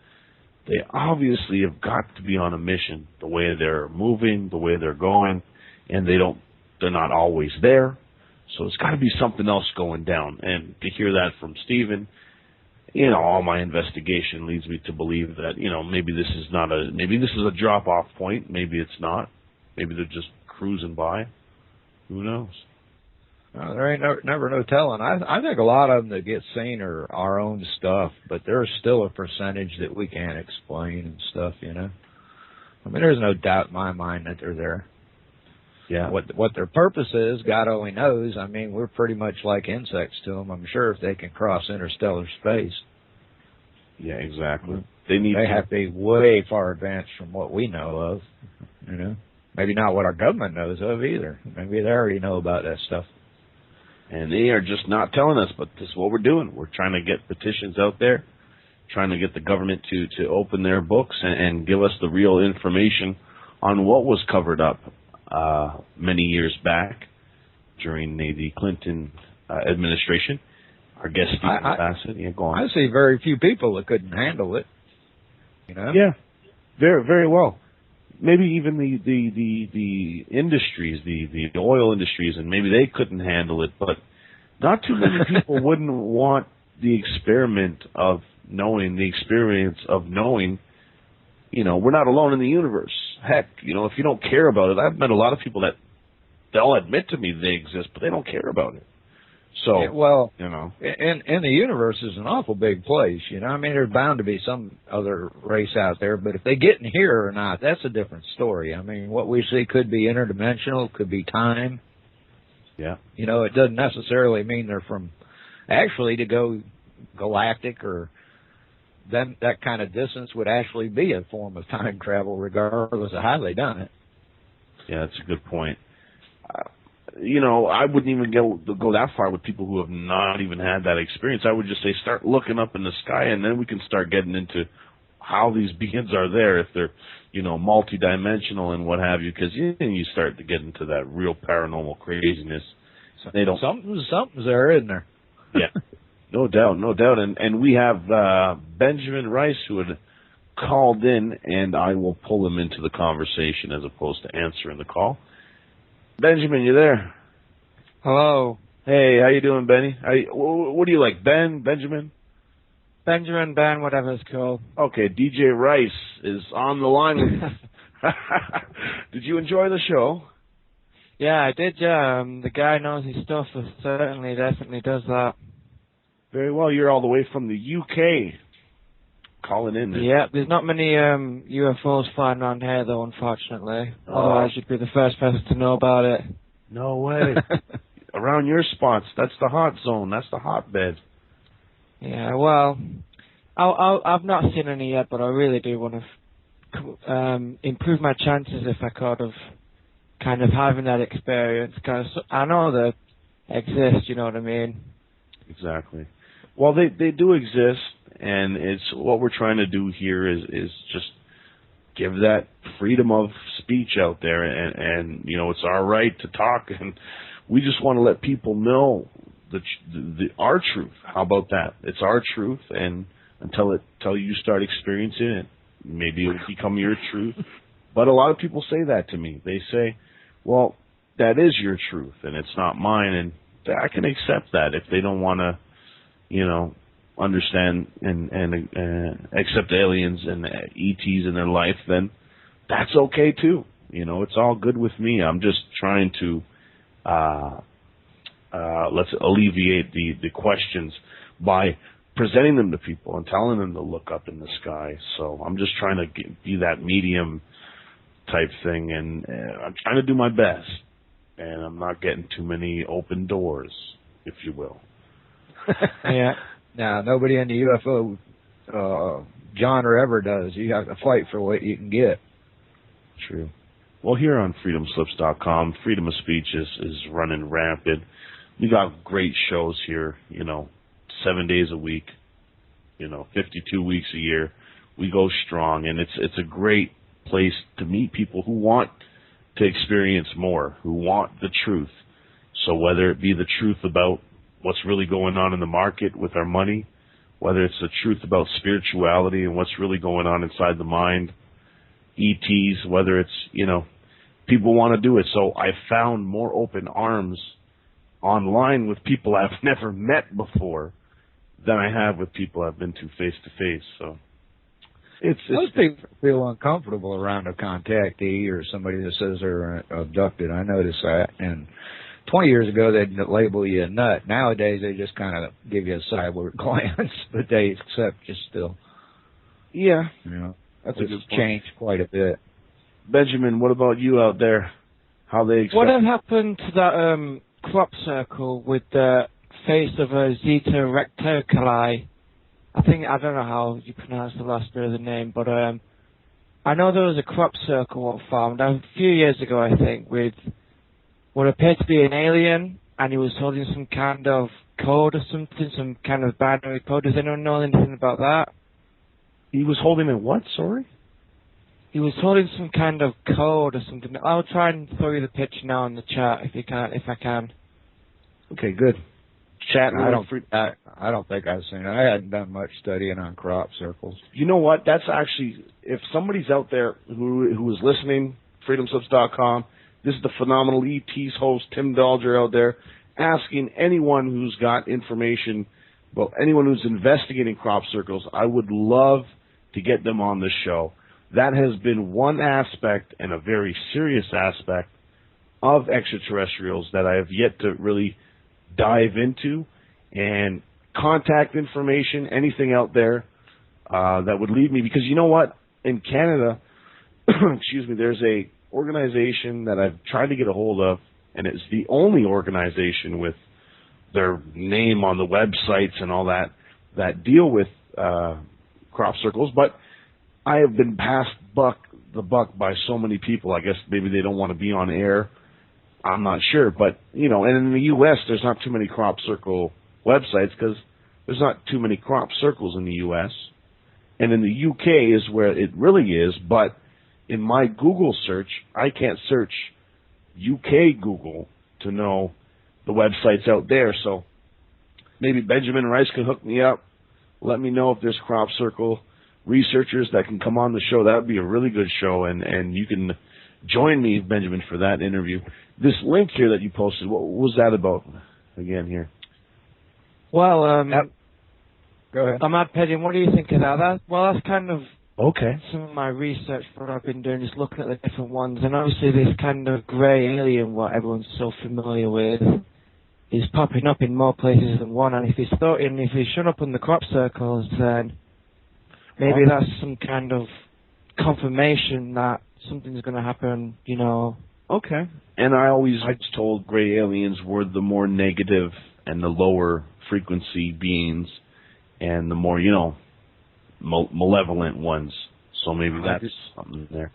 they obviously have got to be on a mission, the way they're moving, the way they're going, and they're not always there. So it's got to be something else going down. And to hear that from Steven, you know, all my investigation leads me to believe that, you know, maybe this is a drop-off point. Maybe it's not. Maybe they're just cruising by. Who knows? Well, there ain't never no telling. I think a lot of them that get seen are our own stuff, but there's still a percentage that we can't explain and stuff, you know. I mean, there's no doubt in my mind that they're there. Yeah. What their purpose is, God only knows. I mean, we're pretty much like insects to them. I'm sure if they can cross interstellar space. Yeah, exactly. They have to be way far advanced from what we know of, you know. Maybe not what our government knows of either. Maybe they already know about that stuff. And they are just not telling us, but this is what we're doing. We're trying to get petitions out there, trying to get the government to open their books and give us the real information on what was covered up many years back during the Clinton administration. Our guest, Stephen Bassett. Yeah, go on. I see very few people that couldn't handle it. You know? Yeah, very, very well. Maybe even the industries, the oil industries, and maybe they couldn't handle it, but not too many people wouldn't want the experiment of knowing, the experience of knowing, you know, we're not alone in the universe. Heck, you know, if you don't care about it, I've met a lot of people that they'll admit to me they exist, but they don't care about it. So, well, you know, in the universe is an awful big place, you know. I mean, there's bound to be some other race out there, but if they get in here or not, that's a different story. I mean, what we see could be interdimensional, could be time. Yeah. You know, it doesn't necessarily mean they're from, actually, to go galactic or then that kind of distance would actually be a form of time travel, regardless of how they done it. Yeah, that's a good point. You know, I wouldn't even go that far with people who have not even had that experience. I would just say start looking up in the sky, and then we can start getting into how these beings are there, if they're, you know, multidimensional and what have you, because you start to get into that real paranormal craziness. They don't. Something's there, isn't there? Yeah, no doubt. And we have Benjamin Rice, who had called in, and I will pull him into the conversation as opposed to answering the call. Benjamin, you there? Hello. Hey, how you doing, Benny? What do you like, Benjamin? Benjamin, Ben, whatever it's called. Okay, DJ Rice is on the line with you. Did you enjoy the show? Yeah, I did, yeah. The guy knows his stuff, definitely does that. Very well. You're all the way from the UK calling in. Yeah, there's not many UFOs flying around here, though, unfortunately. Otherwise, you'd be the first person to know about it. No way. Around your spots, that's the hot zone. That's the hotbed. Yeah, well, I've not seen any yet, but I really do want to improve my chances if I could of kind of having that experience, because I know they exist, you know what I mean? Exactly. Well, they do exist, and it's what we're trying to do here is just give that freedom of speech out there, and you know, it's our right to talk, and we just want to let people know our truth. How about that? It's our truth, and until you start experiencing it, maybe it will become your truth. But a lot of people say that to me. They say, well, that is your truth, and it's not mine, and I can accept that. If they don't want to, you know, understand and accept aliens and ETs in their life, then that's okay too. You know, it's all good with me. I'm just trying to let's alleviate the questions by presenting them to people and telling them to look up in the sky. So I'm just trying to be that medium type thing, and I'm trying to do my best, and I'm not getting too many open doors, if you will. Yeah. Now, nobody in the UFO genre ever does. You have to fight for what you can get. True. Well, here on freedomslips.com, freedom of speech is running rampant. We got great shows here, you know, 7 days a week, you know, 52 weeks a year. We go strong, and it's a great place to meet people who want to experience more, who want the truth. So whether it be the truth about what's really going on in the market with our money, whether it's the truth about spirituality and what's really going on inside the mind, ETs, whether it's, you know, people want to do it. So I found more open arms online with people I've never met before than I have with people I've been to face to face. So most people feel uncomfortable around a contactee or somebody that says they're abducted. I noticed that. And 20 years ago, they'd label you a nut. Nowadays, they just kind of give you a sideward glance, but they accept you still. Yeah. You know, that's a good point. Changed quite a bit. Benjamin, what about you out there? How they accept? What had happened to that crop circle with the face of a Zeta Recticuli? I don't know how you pronounce the last bit of the name, but I know there was a crop circle found a few years ago, I think, with what appeared to be an alien, and he was holding some kind of code or something, some kind of binary code. Does anyone know anything about that? He was holding a what, sorry? He was holding some kind of code or something. I'll try and throw you the picture now in the chat if I can. Okay, good. Chat. I don't think I've seen it. I hadn't done much studying on crop circles. You know what? That's actually, if somebody's out there who is listening, freedomslips.com, this is the Phenomenal ET's host, Tim Dulger, out there, asking anyone who's got information, well, anyone who's investigating crop circles, I would love to get them on the show. That has been one aspect, and a very serious aspect, of extraterrestrials that I have yet to really dive into. And contact information, anything out there that would lead me, because you know what? In Canada, excuse me, there's a organization that I've tried to get a hold of, and it's the only organization with their name on the websites and all that deal with crop circles, but I have been passed the buck by so many people. I guess maybe they don't want to be on air. I'm not sure, but you know, and in the U.S. there's not too many crop circle websites because there's not too many crop circles in the U.S. And in the U.K. is where it really is, but in my Google search, I can't search UK Google to know the websites out there. So maybe Benjamin Rice can hook me up. Let me know if there's crop circle researchers that can come on the show. That would be a really good show, and you can join me, Benjamin, for that interview. This link here that you posted, what was that about again here? Well, go ahead. amadpainter, what do you think of that? That's kind of okay. Some of my research, what I've been doing, is looking at the different ones, and obviously this kind of grey alien, what everyone's so familiar with, is popping up in more places than one. And if he's shown up in the crop circles, then maybe that's some kind of confirmation that something's going to happen, you know. Okay. And I was told gray aliens were the more negative and the lower frequency beings, and the more, you know, malevolent ones. So maybe that's something there.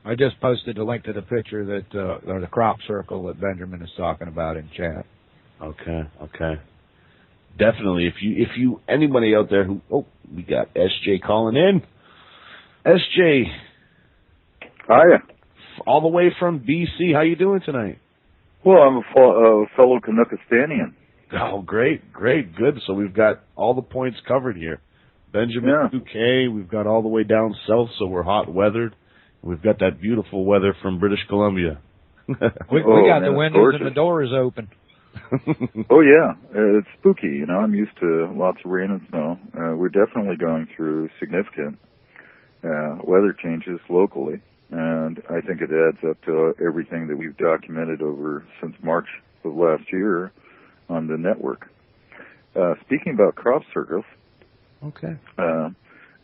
I just posted a link to the picture that or the crop circle that Benjamin is talking about in chat. Okay. Definitely, if you anybody out there who we got SJ calling in. SJ, Hiya. All the way from BC. How you doing tonight? Well, I'm a fellow Canuckistanian. Oh, great, good. So we've got all the points covered here. Benjamin, UK, we've got all the way down south, so we're hot weathered. We've got that beautiful weather from British Columbia. we got the windows and the doors open. Oh, yeah. It's spooky, you know. I'm used to lots of rain and snow. We're definitely going through significant weather changes locally, and I think it adds up to everything that we've documented over since March of last year on the network. Speaking about crop circles, okay.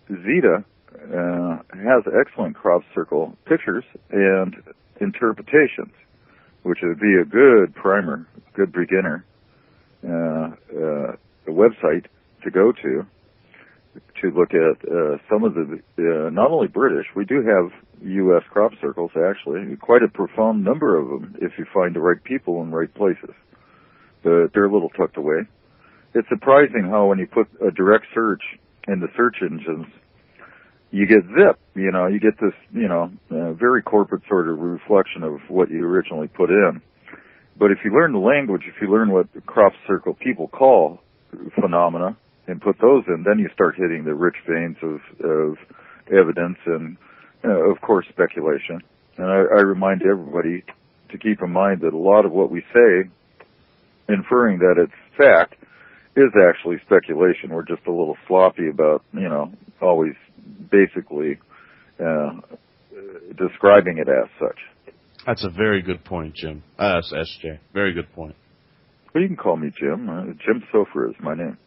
Zeta has excellent crop circle pictures and interpretations, which would be a good primer, good beginner website to go to look at some of the, not only British, we do have U.S. crop circles, actually, quite a profound number of them if you find the right people in right places. But they're a little tucked away. It's surprising how when you put a direct search in the search engines, you get zip, you know, you get this, you know, very corporate sort of reflection of what you originally put in. But if you learn the language, if you learn what the crop circle people call phenomena and put those in, then you start hitting the rich veins of evidence and, of course, speculation. And I remind everybody to keep in mind that a lot of what we say, inferring that it's fact, is actually speculation. We're just a little sloppy about, you know, always basically describing it as such. That's a very good point, Jim. That's SJ. Very good point. Well, you can call me Jim. Jim Sofer is my name.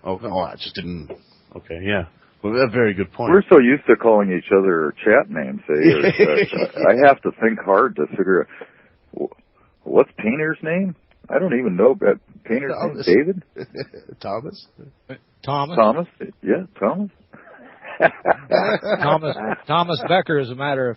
Oh, I just didn't. Okay, yeah. Well, that's a very good point. We're so used to calling each other chat names. I have to think hard to figure out what's Painter's name. I don't even know that Painter's name. David? Thomas? Thomas? Yeah, Thomas. Thomas Becker, as a matter of fact.